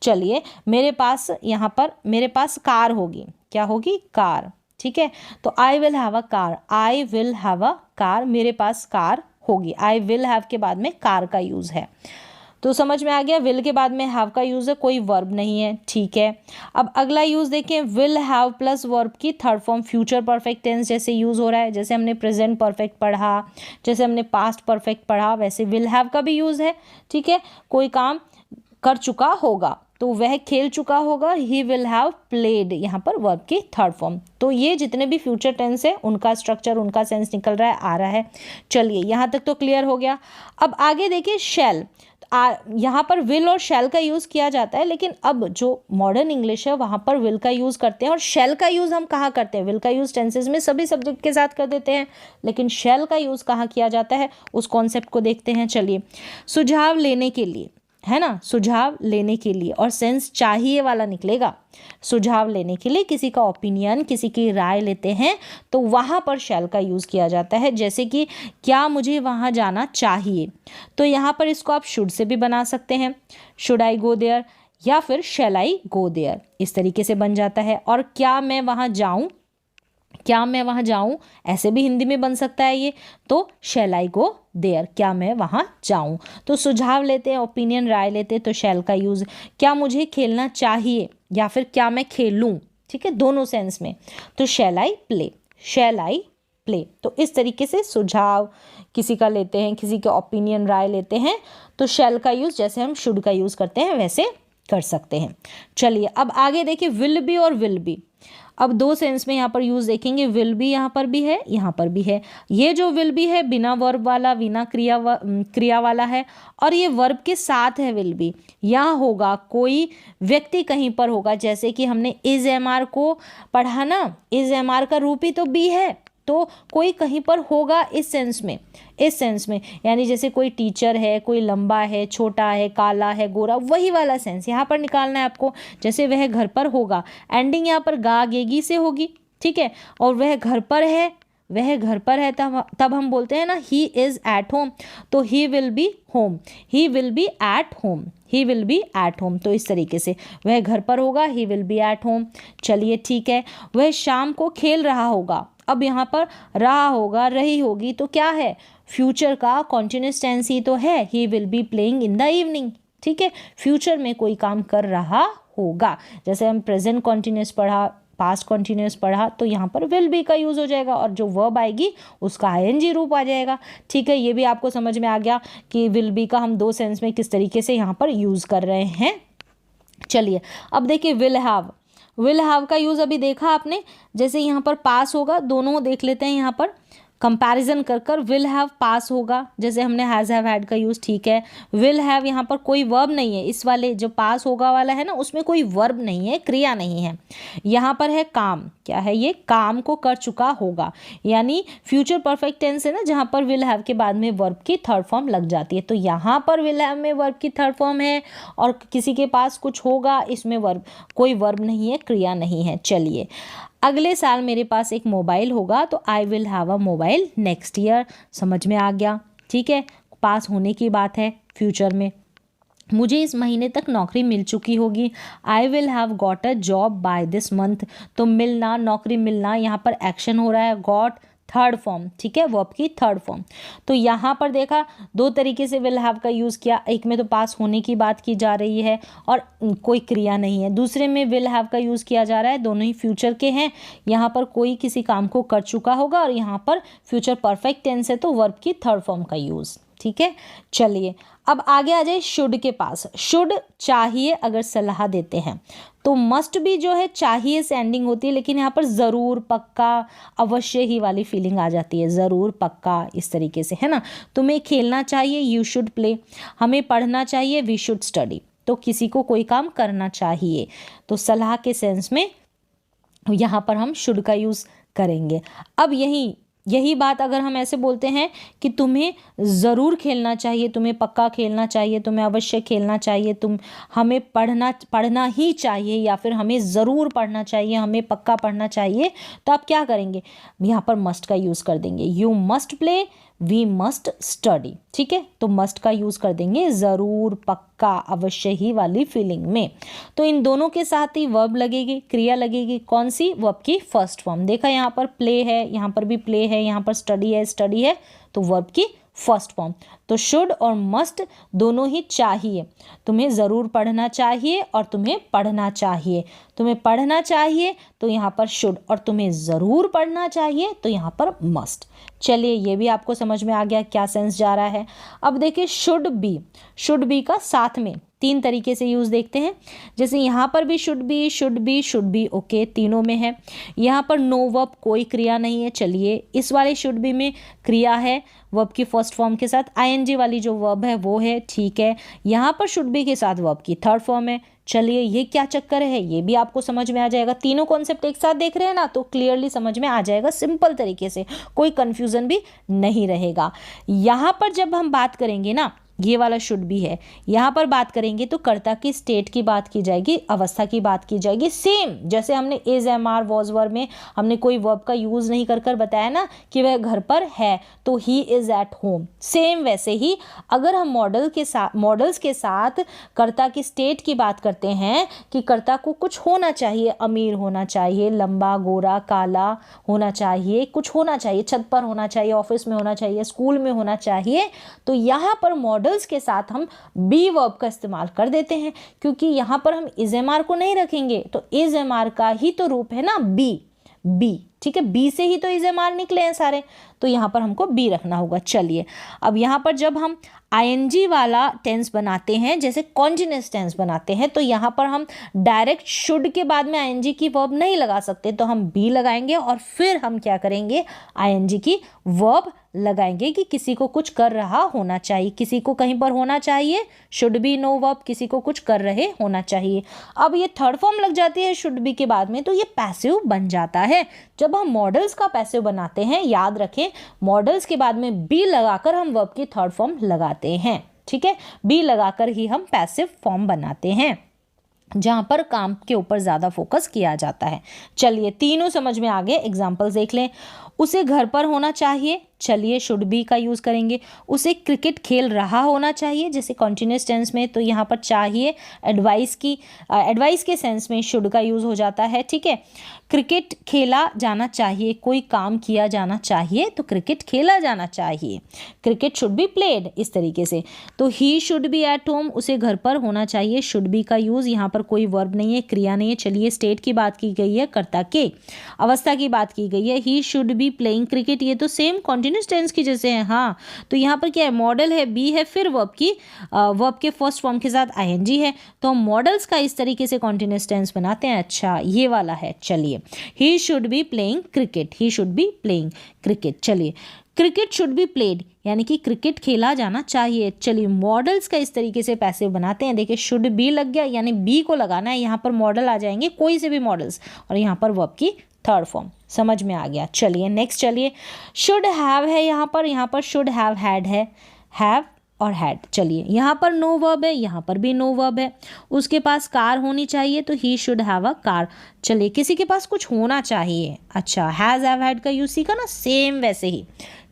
चलिए मेरे पास, यहाँ पर मेरे पास कार होगी, क्या होगी, कार, ठीक है, तो I will have a car, I will have a car, मेरे पास कार होगी, आई विल हैव के बाद में कार का यूज़ है, तो समझ में आ गया, विल के बाद में हैव का यूज़ है, कोई वर्ब नहीं है, ठीक है। अब अगला यूज़ देखें, विल हैव प्लस वर्ब की third form future perfect tense जैसे यूज़ हो रहा है, जैसे हमने प्रेजेंट परफेक्ट पढ़ा, जैसे हमने पास्ट परफेक्ट पढ़ा, वैसे विल हैव का भी यूज़ है, ठीक है, कोई काम कर चुका होगा तो वह खेल चुका होगा, ही विल हैव प्लेड, यहाँ पर वर्ब की थर्ड फॉर्म, तो ये जितने भी फ्यूचर टेंस है उनका स्ट्रक्चर, उनका सेंस निकल रहा है, आ रहा है। चलिए यहाँ तक तो क्लियर हो गया। अब आगे देखिए शैल, यहाँ पर विल और शैल का यूज़ किया जाता है, लेकिन अब जो मॉडर्न इंग्लिश है वहाँ पर विल का यूज़ करते हैं, और शैल का यूज़ हम कहाँ करते हैं, विल का यूज़ टेंसेज में सभी सब्जेक्ट के साथ कर देते हैं, लेकिन शैल का यूज़ कहाँ किया जाता है उस कॉन्सेप्ट को देखते हैं। चलिए, सुझाव लेने के लिए, है ना, सुझाव लेने के लिए, और सेंस चाहिए वाला निकलेगा, सुझाव लेने के लिए किसी का ओपिनियन, किसी की राय लेते हैं तो वहाँ पर शैल का यूज़ किया जाता है, जैसे कि क्या मुझे वहाँ जाना चाहिए, तो यहाँ पर इसको आप शुड से भी बना सकते हैं, शुड आई गो देयर, या फिर शैल आई गो देयर, इस तरीके से बन जाता है। और क्या मैं वहाँ जाऊँ, क्या मैं वहाँ जाऊँ, ऐसे भी हिंदी में बन सकता है ये, तो शैल आई गो देयर, क्या मैं वहाँ जाऊँ, तो सुझाव लेते हैं, ओपिनियन, राय लेते हैं, तो शैल का यूज़। क्या मुझे खेलना चाहिए या फिर क्या मैं खेलूँ, ठीक है, दोनों सेंस में, तो शैल I play, shell I play, तो इस तरीके से सुझाव किसी का लेते हैं, किसी के ओपिनियन, राय लेते हैं, तो शैल का यूज़ जैसे हम शुड का यूज़ करते हैं वैसे कर सकते हैं। चलिए अब आगे देखिए विल बी और विल बी, अब दो सेंस में यहाँ पर यूज़ देखेंगे, विल भी यहाँ पर भी है, यहाँ पर भी है। ये जो विल भी है बिना वर्ब वाला, बिना क्रिया वाला है, और ये वर्ब के साथ है विल भी। यहाँ होगा कोई व्यक्ति कहीं पर होगा, जैसे कि हमने इज एम आर को पढ़ा ना, इज एम आर का रूप ही तो बी है, तो कोई कहीं पर होगा इस सेंस में, इस सेंस में, यानी जैसे कोई टीचर है, कोई लंबा है, छोटा है, काला है, गोरा, वही वाला सेंस यहाँ पर निकालना है आपको। जैसे वह घर पर होगा, एंडिंग यहाँ पर गा गेगी से होगी, ठीक है, और वह घर पर है, वह घर पर है, तब हम बोलते हैं ना ही इज़ एट होम, तो he will be home, he will be at home, he will be at home, तो इस तरीके से वह घर पर होगा, he will be at home. चलिए ठीक है, वह शाम को खेल रहा होगा, अब यहाँ पर रहा होगा, रही होगी, तो क्या है, फ्यूचर का कॉन्टिन्यूस टेंस ही तो है, he will be playing in the evening, ठीक है, फ्यूचर में कोई काम कर रहा होगा। जैसे हम प्रेजेंट कॉन्टिन्यूस पढ़ा, पास्ट कॉन्टिन्यूस पढ़ा, तो यहाँ पर विल बी का यूज़ हो जाएगा और जो वर्ब आएगी उसका आईएनजी रूप आ जाएगा। ठीक है, ये भी आपको समझ में आ गया कि विल बी का हम 2 सेंस में किस तरीके से यहाँ पर यूज़ कर रहे हैं। चलिए अब देखिए विल हैव का यूज़ अभी देखा आपने। जैसे यहाँ पर पास होगा, दोनों देख लेते हैं, यहाँ पर कंपैरिजन कर विल हैव पास होगा, जैसे हमने हैज़ हैव हैड का यूज़। ठीक है, विल हैव यहाँ पर कोई वर्ब नहीं है, इस वाले जो पास होगा वाला है ना उसमें कोई वर्ब नहीं है, क्रिया नहीं है। यहाँ पर है काम, क्या है ये, काम को कर चुका होगा, यानी फ्यूचर परफेक्ट टेंस है ना, जहाँ पर विल हैव के बाद में वर्ब की थर्ड फॉर्म लग जाती है। तो यहाँ पर विल हैव में वर्ब की थर्ड फॉर्म है और किसी के पास कुछ होगा, इसमें वर्ब, कोई वर्ब नहीं है, क्रिया नहीं है। चलिए, अगले साल मेरे पास एक मोबाइल होगा तो I will have a mobile next year. समझ में आ गया। ठीक है, पास होने की बात है फ्यूचर में। मुझे इस महीने तक नौकरी मिल चुकी होगी, I will have got a job by this month. तो मिलना, नौकरी मिलना, यहाँ पर एक्शन हो रहा है, गॉट थर्ड फॉर्म। ठीक है, वर्ब की थर्ड फॉर्म। तो यहाँ पर देखा 2 तरीके से विल हैव का यूज़ किया, एक में तो पास होने की बात की जा रही है और कोई क्रिया नहीं है, दूसरे में विल हैव का यूज़ किया जा रहा है, दोनों ही फ्यूचर के हैं। यहाँ पर कोई किसी काम को कर चुका होगा और यहाँ पर फ्यूचर परफेक्ट टेंस है तो वर्ब की थर्ड फॉर्म का यूज़। ठीक है, चलिए अब आगे आ जाए शुड के पास। शुड चाहिए अगर सलाह देते हैं, तो मस्ट भी जो है चाहिए से एंडिंग होती है, लेकिन यहाँ पर ज़रूर, पक्का, अवश्य ही वाली फीलिंग आ जाती है, ज़रूर, पक्का, इस तरीके से, है ना। तुम्हें खेलना चाहिए, यू शुड प्ले। हमें पढ़ना चाहिए, वी शुड स्टडी। तो किसी को कोई काम करना चाहिए, तो सलाह के सेंस में यहाँ पर हम शुड का यूज़ करेंगे। अब यही बात अगर हम ऐसे बोलते हैं कि तुम्हें ज़रूर खेलना चाहिए, तुम्हें पक्का खेलना चाहिए, तुम्हें अवश्य खेलना चाहिए, हमें पढ़ना ही चाहिए, या फिर हमें ज़रूर पढ़ना चाहिए, हमें पक्का पढ़ना चाहिए, तो आप क्या करेंगे, यहाँ पर मस्ट का यूज़ कर देंगे। You must play, we must study. ठीक है, तो मस्ट का यूज़ कर देंगे ज़रूर, पक्का, अवश्य ही वाली फीलिंग में। तो इन दोनों के साथ ही वर्ब लगेगी, क्रिया लगेगी, कौन सी, वर्ब की फर्स्ट फॉर्म। देखा यहाँ पर प्ले है, यहाँ पर भी प्ले है, यहाँ पर स्टडी है, तो वर्ब की फर्स्ट फॉर्म। तो शुड और मस्ट दोनों ही चाहिए, तुम्हें ज़रूर पढ़ना चाहिए और तुम्हें पढ़ना चाहिए। तुम्हें पढ़ना चाहिए तो यहाँ पर शुड, और तुम्हें ज़रूर पढ़ना चाहिए तो यहाँ पर मस्ट। चलिए, ये भी आपको समझ में आ गया क्या सेंस जा रहा है। अब देखिए शुड बी का साथ में 3 तरीके से यूज़ देखते हैं। जैसे यहाँ पर भी शुड बी ओके, तीनों में है। यहाँ पर नो वर्ब, कोई क्रिया नहीं है। चलिए, इस वाले शुड बी में क्रिया है वर्ब की फर्स्ट फॉर्म के साथ, आईएनजी वाली जो वर्ब है वो है। ठीक है, यहाँ पर शुड बी के साथ वर्ब की थर्ड फॉर्म है। चलिए, ये क्या चक्कर है, ये भी आपको समझ में आ जाएगा। तीनों कॉन्सेप्ट एक साथ देख रहे हैं ना, तो क्लियरली समझ में आ जाएगा, सिंपल तरीके से, कोई कंफ्यूजन भी नहीं रहेगा। यहाँ पर जब हम बात करेंगे ना, ये वाला शुड भी है, यहाँ पर बात करेंगे तो कर्ता की स्टेट की बात की जाएगी, अवस्था की बात की जाएगी। सेम जैसे हमने इज, एम, आर, वॉज, वर में हमने कोई वर्ब का यूज़ नहीं कर बताया ना कि वह घर पर है, तो he is at home. Same वैसे ही अगर हम मॉडल्स के साथ कर्ता की स्टेट की बात करते हैं कि कर्ता को कुछ होना चाहिए, अमीर होना चाहिए, लंबा, गोरा, काला होना चाहिए, कुछ होना चाहिए, छत पर होना चाहिए, ऑफिस में होना चाहिए, स्कूल में होना चाहिए, तो यहाँ पर मॉडल्स के साथ हम बी वर्ब का इस्तेमाल कर देते हैं, क्योंकि यहाँ पर हम इज एम आर को नहीं रखेंगे, तो इज एम आर का ही तो रूप है ना बी। ठीक है, बी से ही तो इज एम आर निकले हैं सारे, तो यहाँ पर हमको बी रखना होगा। चलिए, अब यहाँ पर जब हम आईएनजी वाला टेंस बनाते हैं, जैसे कॉन्टिन्यूअस टेंस बनाते हैं, तो यहाँ पर हम डायरेक्ट शुड के बाद में आईएनजी की वर्ब नहीं लगा सकते, तो हम बी लगाएंगे और फिर हम क्या करेंगे, आईएनजी की वर्ब लगाएंगे कि किसी को कुछ कर रहा होना चाहिए, किसी को कहीं पर होना चाहिए, शुड बी नो वर्ब, किसी को कुछ कर रहे होना चाहिए। अब ये थर्ड फॉर्म लग जाती है शुड बी के बाद में, तो ये पैसिव बन जाता है। जब हम मॉडल्स का पैसिव बनाते हैं, याद रखें, मॉडल्स के बाद में बी लगाकर हम वर्ब की थर्ड फॉर्म लगाते हैं। ठीक है, बी लगाकर ही हम पैसिव फॉर्म बनाते हैं, जहाँ पर काम के ऊपर ज़्यादा फोकस किया जाता है। चलिए, तीनों समझ में आ गए, एग्जाम्पल्स देख लें। उसे घर पर होना चाहिए, चलिए शुड बी का यूज़ करेंगे। उसे क्रिकेट खेल रहा होना चाहिए, जैसे कॉन्टिन्यूस टेंस में, तो यहाँ पर चाहिए एडवाइस के सेंस में शुड का यूज़ हो जाता है। ठीक है, क्रिकेट खेला जाना चाहिए, कोई काम किया जाना चाहिए तो क्रिकेट खेला जाना चाहिए, क्रिकेट शुड बी प्लेड, इस तरीके से। तो he should be at home, उसे घर पर होना चाहिए, शुड बी का यूज़। यहाँ पर कोई वर्ब नहीं है, क्रिया नहीं है। चलिए स्टेट की बात की गई है, कर्ता के अवस्था की बात की गई है। He should be playing cricket, ये तो सेम कॉन्टिन्यूस टेंस की जैसे है। हाँ, तो यहाँ पर क्या है, मॉडल है, बी है, फिर वर्ब के फर्स्ट फॉर्म के साथ आईएनजी है, तो हम मॉडल्स का इस तरीके से कॉन्टिन्यूस टेंस बनाते हैं। अच्छा, ये वाला है। चलिए, he should be playing cricket, he should be playing cricket. चलिए, क्रिकेट शुड बी प्लेड, यानी कि क्रिकेट खेला जाना चाहिए। चलिए, मॉडल्स का इस तरीके से पैसिव बनाते हैं। देखिए, शुड बी लग गया, यानी बी को लगाना है, यहाँ पर मॉडल आ जाएंगे, कोई से भी मॉडल्स, और यहाँ पर वर्ब की थर्ड फॉर्म। समझ में आ गया। चलिए नेक्स्ट, चलिए शुड हैव है, यहाँ पर शुड हैव हैड है, हैव और हैड। चलिए, यहाँ पर नो वर्ब है, यहाँ पर भी नो वर्ब है। उसके पास कार होनी चाहिए, तो he should have a car. चलिए, किसी के पास कुछ होना चाहिए। अच्छा, हैज़ हैव हैड का यूज सीखा ना, सेम वैसे ही।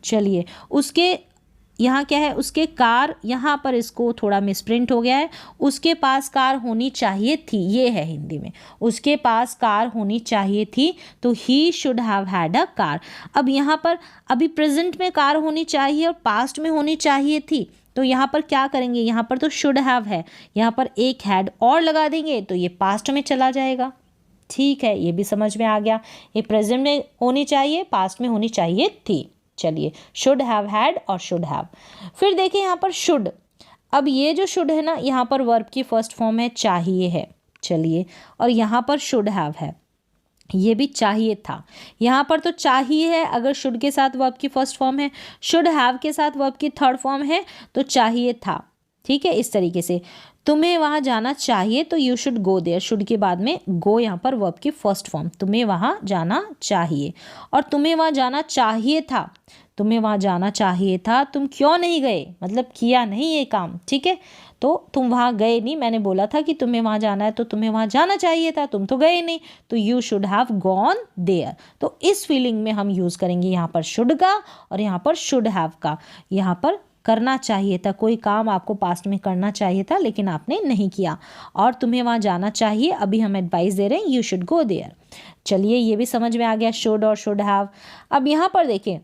चलिए, उसके यहाँ क्या है, उसके कार, यहाँ पर इसको थोड़ा मिसप्रिंट हो गया है, उसके पास कार होनी चाहिए थी, ये है हिंदी में, उसके पास कार होनी चाहिए थी, तो he should have had a car. अब यहाँ पर अभी प्रेजेंट में कार होनी चाहिए और पास्ट में होनी चाहिए थी, तो यहाँ पर क्या करेंगे, यहाँ पर तो शुड हैव है, यहाँ पर एक हैड और लगा देंगे, तो ये पास्ट में चला जाएगा। ठीक है, ये भी समझ में आ गया। ये प्रेजेंट में होनी चाहिए, पास्ट में होनी चाहिए थी। चलिए, शुड हैव हैड और शुड हैव। फिर देखिए यहाँ पर शुड, अब ये जो शुड है ना, यहाँ पर वर्ब की फर्स्ट फॉर्म है, चाहिए है। चलिए, और यहाँ पर शुड हैव है, ये भी चाहिए था। यहाँ पर तो चाहिए है, अगर शुड के साथ वर्ब की फर्स्ट फॉर्म है, शुड हैव के साथ वर्ब की थर्ड फॉर्म है, तो चाहिए था। ठीक है, इस तरीके से। तुम्हें वहाँ जाना चाहिए, तो you should go there, should के बाद में गो, यहाँ पर वर्ब की फर्स्ट फॉर्म, तुम्हें वहाँ जाना चाहिए। और तुम्हें वहाँ जाना चाहिए था, तुम्हें वहाँ जाना चाहिए था, तुम क्यों नहीं गए, मतलब किया नहीं ये काम। ठीक है, तो तुम वहाँ गए नहीं, मैंने बोला था कि तुम्हें वहाँ जाना है, तो तुम्हें वहाँ जाना चाहिए था, तुम तो गए नहीं, तो you should have gone there. तो इस फीलिंग में हम यूज़ करेंगे यहाँ पर शुड का और यहाँ पर शुड हैव का। यहाँ पर करना चाहिए था, कोई काम आपको पास्ट में करना चाहिए था लेकिन आपने नहीं किया, और तुम्हें वहाँ जाना चाहिए, अभी हम एडवाइस दे रहे हैं, यू शुड गो देयर। चलिए, ये भी समझ में आ गया, शुड और शुड हैव। अब यहाँ पर देखें,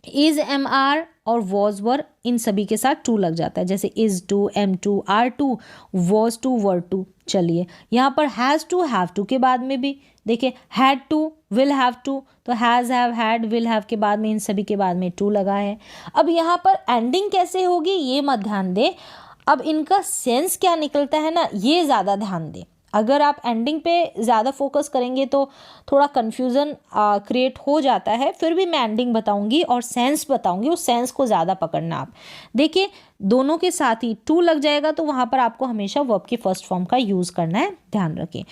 इज, एम आर और वॉज वर, इन सभी के साथ टू लग जाता है, जैसे is to, am to, are to, was to, were to. चलिए, यहाँ पर हैज़ टू, हैव टू के बाद में भी देखिए, had to, will have to, तो has, have, had, will have के बाद में इन सभी के बाद में टू लगा है। अब यहाँ पर एंडिंग कैसे होगी ये मत ध्यान दे, अब इनका सेंस क्या निकलता है ना, ये ज़्यादा ध्यान दे। अगर आप एंडिंग पे ज़्यादा फोकस करेंगे तो थोड़ा कन्फ्यूज़न क्रिएट हो जाता है। फिर भी मैं एंडिंग बताऊंगी और सेंस बताऊंगी, उस सेंस को ज़्यादा पकड़ना आप। देखिए, दोनों के साथ ही टू लग जाएगा, तो वहाँ पर आपको हमेशा वर्ब की फर्स्ट फॉर्म का यूज़ करना है, ध्यान रखें।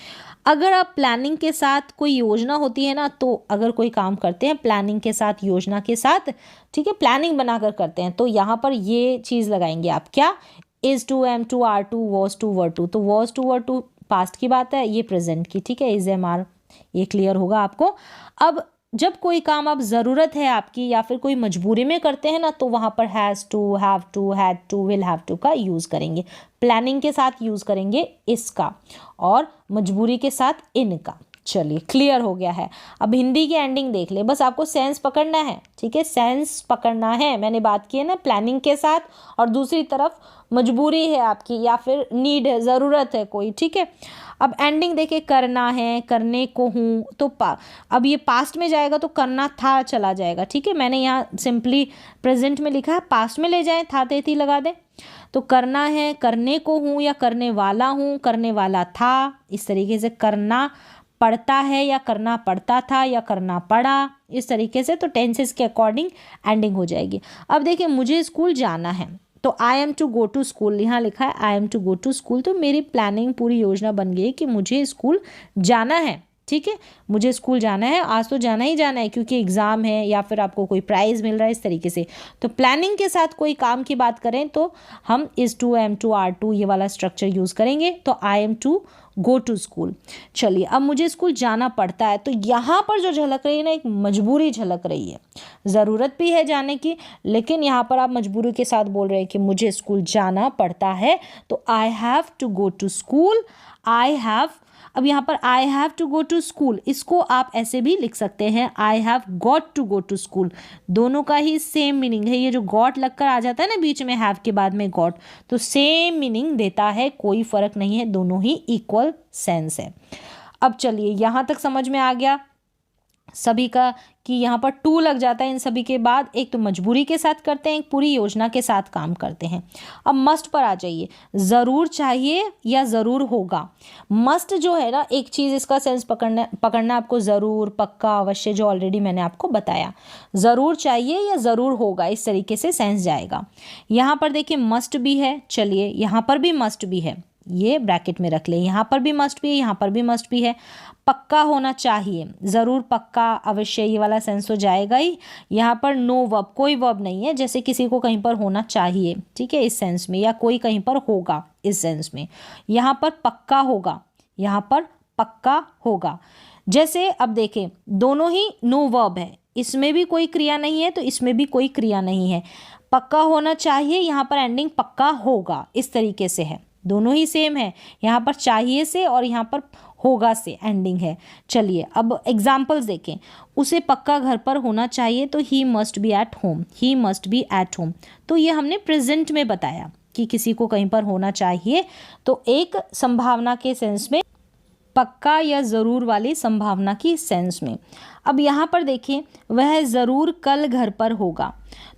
अगर आप प्लानिंग के साथ कोई योजना होती है ना, तो अगर कोई काम करते हैं प्लानिंग के साथ, योजना के साथ, ठीक है, प्लानिंग बनाकर करते हैं, तो यहाँ पर ये चीज़ लगाएंगे आप, क्या, is to, am to, are to, was to, were to. तो was to, were to past की बात है, ये प्रेजेंट की। ठीक है, इज, एम, आर, ये क्लियर होगा आपको। अब जब कोई काम आप ज़रूरत है आपकी या फिर कोई मजबूरी में करते हैं ना, तो वहाँ पर has to, have to, had to, will have to का यूज़ करेंगे। प्लानिंग के साथ यूज़ करेंगे इसका, और मजबूरी के साथ इनका। चलिए, क्लियर हो गया है। अब हिंदी की एंडिंग देख ले, बस आपको सेंस पकड़ना है। ठीक है, सेंस पकड़ना है, मैंने बात की है ना प्लानिंग के साथ, और दूसरी तरफ मजबूरी है आपकी या फिर नीड है, ज़रूरत है कोई। ठीक है, अब एंडिंग देखिए, करना है, करने को हूँ, तो अब ये पास्ट में जाएगा तो करना था चला जाएगा। ठीक है, मैंने यहाँ सिंपली प्रेजेंट में लिखा है, पास्ट में ले जाएं, था ते थी लगा दें, तो करना है, करने को हूँ या करने वाला हूँ, करने वाला था, इस तरीके से। करना पड़ता है या करना पड़ता था या करना पड़ा, इस तरीके से। तो टेंसेस के अकॉर्डिंग एंडिंग हो जाएगी। अब देखिए, मुझे स्कूल जाना है, तो I am to go to school, यहाँ लिखा है I am to go to school, तो मेरी प्लानिंग, पूरी योजना बन गई कि मुझे स्कूल जाना है। ठीक है, मुझे स्कूल जाना है, आज तो जाना ही जाना है क्योंकि एग्ज़ाम है या फिर आपको कोई प्राइज़ मिल रहा है, इस तरीके से। तो प्लानिंग के साथ कोई काम की बात करें तो हम is to, am to, are to ये वाला स्ट्रक्चर यूज़ करेंगे। तो I am to go to school. चलिए, अब मुझे स्कूल जाना पड़ता है, तो यहाँ पर जो झलक रही है ना, एक मजबूरी झलक रही है। ज़रूरत भी है जाने की, लेकिन यहाँ पर आप मजबूरी के साथ बोल रहे हैं कि मुझे स्कूल जाना पड़ता है। तो I have to go to school, I have, अब यहाँ पर I have to go to school, इसको आप ऐसे भी लिख सकते हैं, I have got to go to school. दोनों का ही सेम मीनिंग है। ये जो गॉट लगकर आ जाता है ना बीच में हैव के बाद में गॉट, तो सेम मीनिंग देता है, कोई फर्क नहीं है, दोनों ही इक्वल सेंस है। अब चलिए, यहाँ तक समझ में आ गया सभी का कि यहाँ पर टू लग जाता है इन सभी के बाद। एक तो मजबूरी के साथ करते हैं, एक पूरी योजना के साथ काम करते हैं। अब मस्ट पर आ जाइए, ज़रूर चाहिए या ज़रूर होगा। मस्ट जो है ना, एक चीज़ इसका सेंस पकड़ना आपको, ज़रूर, पक्का, अवश्य, जो ऑलरेडी मैंने आपको बताया। ज़रूर चाहिए या ज़रूर होगा, इस तरीके से सेंस जाएगा। यहाँ पर देखिए मस्ट भी है, चलिए यहाँ पर भी मस्ट भी है, ये ब्रैकेट में रख लें, यहाँ पर भी मस्ट भी है, यहाँ पर भी मस्ट भी है। पक्का होना चाहिए, ज़रूर, पक्का, अवश्य, ये वाला सेंस तो जाएगा ही। यहाँ पर नो वर्ब, कोई वर्ब नहीं है, जैसे किसी को कहीं पर होना चाहिए, ठीक है, इस सेंस में, या कोई कहीं पर होगा इस सेंस में। यहाँ पर पक्का होगा, यहाँ पर पक्का होगा। जैसे अब देखें, दोनों ही नो वर्ब है, इसमें भी कोई क्रिया नहीं है तो इसमें भी कोई क्रिया नहीं है। पक्का होना चाहिए, यहाँ पर एंडिंग पक्का होगा, इस तरीके से है, दोनों ही सेम है। यहाँ पर चाहिए से और यहाँ पर होगा से एंडिंग है। चलिए, अब एग्जाम्पल्स देखें। उसे पक्का घर पर होना चाहिए, तो he must be at home, he must be at home. तो ये हमने प्रेजेंट में बताया कि किसी को कहीं पर होना चाहिए, तो एक संभावना के सेंस में, पक्का या ज़रूर वाली संभावना की सेंस में। अब यहाँ पर देखें, वह ज़रूर कल घर पर होगा।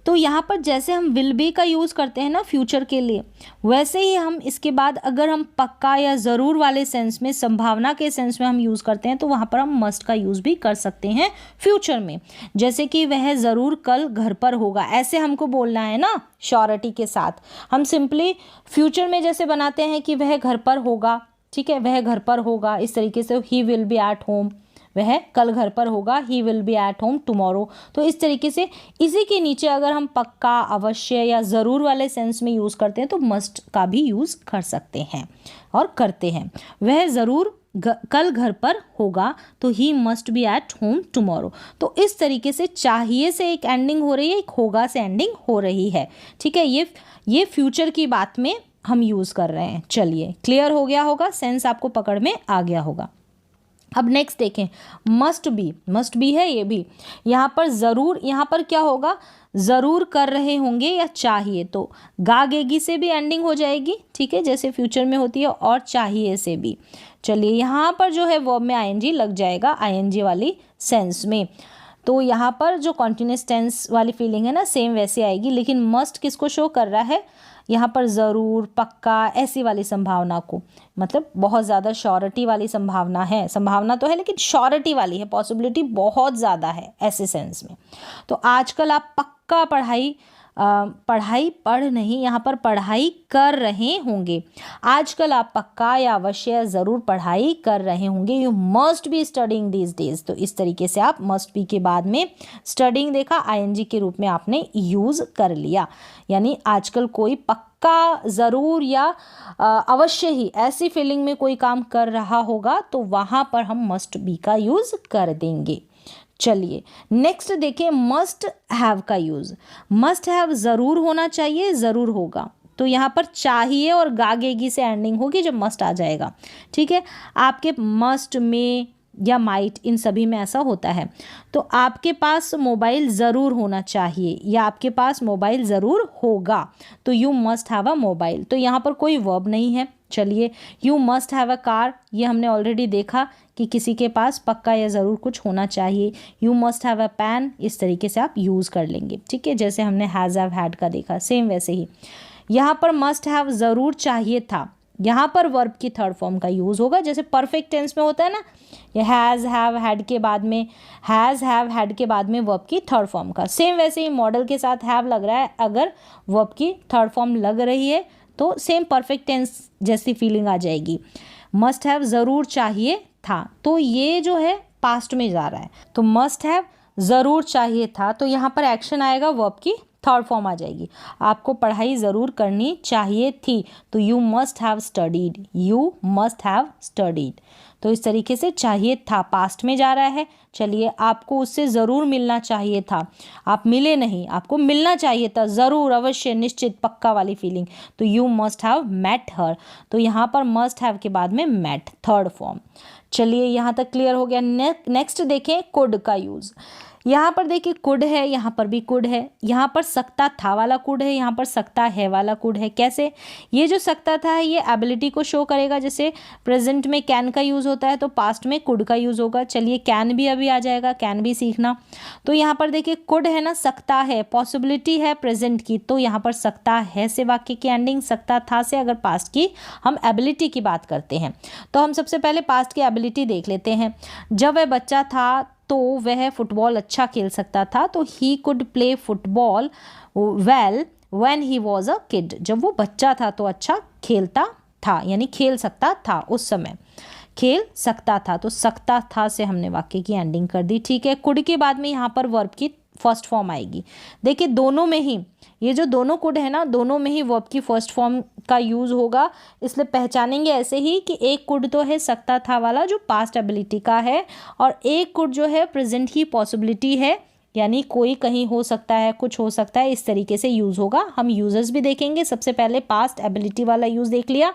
तो यहाँ पर जैसे हम विल बी का यूज़ करते हैं ना फ्यूचर के लिए, वैसे ही हम इसके बाद अगर हम पक्का या ज़रूर वाले सेंस में, संभावना के सेंस में हम यूज़ करते हैं, तो वहाँ पर हम मस्ट का यूज़ भी कर सकते हैं फ्यूचर में। जैसे कि वह ज़रूर कल घर पर होगा, ऐसे हमको बोलना है ना श्योरिटी के साथ। हम सिंपली फ्यूचर में जैसे बनाते हैं कि वह घर पर होगा, ठीक है, वह घर पर होगा, इस तरीके से he will be at home, वह कल घर पर होगा, he will be at home tomorrow. तो इस तरीके से इसी के नीचे अगर हम पक्का, अवश्य या ज़रूर वाले सेंस में यूज़ करते हैं तो मस्ट का भी यूज़ कर सकते हैं और करते हैं। वह ज़रूर कल घर पर होगा, तो he must be at home tomorrow. तो इस तरीके से चाहिए से एक एंडिंग हो रही है, एक होगा से एंडिंग हो रही है, ठीक है। ये फ्यूचर की बात में हम यूज़ कर रहे हैं। चलिए, क्लियर हो गया होगा, सेंस आपको पकड़ में आ गया होगा। अब नेक्स्ट देखें, मस्ट बी है ये भी। यहाँ पर ज़रूर, यहाँ पर क्या होगा, ज़रूर कर रहे होंगे या चाहिए, तो गागेगी से भी एंडिंग हो जाएगी, ठीक है, जैसे फ्यूचर में होती है, और चाहिए से भी। चलिए, यहाँ पर जो है वर्ब में आईएनजी लग जाएगा, आईएनजी वाली सेंस में। तो यहाँ पर जो कॉन्टिन्यूअस टेंस वाली फीलिंग है ना, सेम वैसे आएगी, लेकिन मस्ट किसको शो कर रहा है, यहाँ पर ज़रूर, पक्का, ऐसी वाली संभावना को, मतलब बहुत ज़्यादा श्योरिटी वाली संभावना है, संभावना तो है लेकिन श्योरिटी वाली है, पॉसिबिलिटी बहुत ज़्यादा है ऐसे सेंस में। तो आजकल आप पक्का पढ़ाई नहीं, यहाँ पर पढ़ाई कर रहे होंगे। आजकल आप पक्का या अवश्य ज़रूर पढ़ाई कर रहे होंगे। You must be studying these days. तो इस तरीके से आप मस्ट बी के बाद में स्टडिंग देखा, आईएनजी के रूप में आपने यूज़ कर लिया। यानी आजकल कोई पक्का, ज़रूर या अवश्य ही ऐसी फीलिंग में कोई काम कर रहा होगा, तो वहाँ पर हम मस्ट बी का यूज़ कर देंगे। चलिए, नेक्स्ट देखिए, मस्ट हैव का यूज़। मस्ट हैव ज़रूर होना चाहिए, ज़रूर होगा। तो यहाँ पर चाहिए और गागेगी से एंडिंग होगी जब मस्ट आ जाएगा, ठीक है। आपके मस्ट में या माइट, इन सभी में ऐसा होता है। तो आपके पास मोबाइल ज़रूर होना चाहिए या आपके पास मोबाइल ज़रूर होगा, तो you must have a mobile. तो यहाँ पर कोई वर्ब नहीं है। चलिए, you must have a car, ये हमने ऑलरेडी देखा कि किसी के पास पक्का या ज़रूर कुछ होना चाहिए। You must have a pan, इस तरीके से आप यूज़ कर लेंगे, ठीक है, जैसे हमने हैज़ हैव हैड का देखा, सेम वैसे ही यहाँ पर मस्ट हैव ज़रूर चाहिए था, यहाँ पर वर्ब की थर्ड फॉर्म का यूज़ होगा, जैसे परफेक्ट टेंस में होता है ना, ये हैज़ हैव हैड के बाद में, हैज़ हैव हैड के बाद में वर्ब की थर्ड फॉर्म का। सेम वैसे ही मॉडल के साथ हैव लग रहा है, अगर वर्ब की थर्ड फॉर्म लग रही है तो सेम परफेक्ट टेंस जैसी फीलिंग आ जाएगी। मस्ट हैव ज़रूर चाहिए था, तो ये जो है पास्ट में जा रहा है, तो मस्ट हैव ज़रूर चाहिए था, तो यहाँ पर एक्शन आएगा, वर्ब की थर्ड फॉर्म आ जाएगी। आपको पढ़ाई ज़रूर करनी चाहिए थी, तो you must have studied, you must have studied. तो इस तरीके से चाहिए था पास्ट में जा रहा है। चलिए, आपको उससे ज़रूर मिलना चाहिए था, आप मिले नहीं, आपको मिलना चाहिए था, ज़रूर, अवश्य, निश्चित, पक्का वाली फीलिंग, तो you must have met her. तो यहाँ पर मस्ट हैव के बाद में मेट, थर्ड फॉर्म। चलिए, यहाँ तक क्लियर हो गया। नेक्स्ट देखें कुड का यूज़। यहाँ पर देखिए कुड है, यहाँ पर भी कुड है, यहाँ पर सकता था वाला कुड है, यहाँ पर सकता है वाला कुड है। कैसे? ये जो सकता था है ये एबिलिटी को शो करेगा, जैसे प्रेजेंट में कैन का यूज़ होता है तो पास्ट में कुड का यूज़ होगा। चलिए, कैन भी अभी आ जाएगा, कैन भी सीखना। तो यहाँ पर देखिए कुड है ना, सकता है, पॉसिबिलिटी है प्रेजेंट की, तो यहाँ पर सकता है से वाक्य की एंडिंग, सकता था से अगर पास्ट की हम एबिलिटी की बात करते हैं तो हम सबसे पहले पास्ट की एबिलिटी देख लेते हैं। जब वह बच्चा था तो वह फुटबॉल अच्छा खेल सकता था, तो he could play football well when he was a kid. जब वो बच्चा था तो अच्छा खेलता था, यानी खेल सकता था, उस समय खेल सकता था, तो सकता था से हमने वाक्य की एंडिंग कर दी। ठीक है, कुड के बाद में यहाँ पर वर्ब की फर्स्ट फॉर्म आएगी। देखिए, दोनों में ही ये जो दोनों कुड है ना, दोनों में ही वर्ब की फर्स्ट फॉर्म का यूज़ होगा, इसलिए पहचानेंगे ऐसे ही कि एक कुड तो है सकता था वाला जो पास्ट एबिलिटी का है, और एक कुड जो है प्रेजेंट की पॉसिबिलिटी है, यानी कोई कहीं हो सकता है, कुछ हो सकता है, इस तरीके से यूज़ होगा। हम यूजर्स भी देखेंगे। सबसे पहले पास्ट एबिलिटी वाला यूज़ देख लिया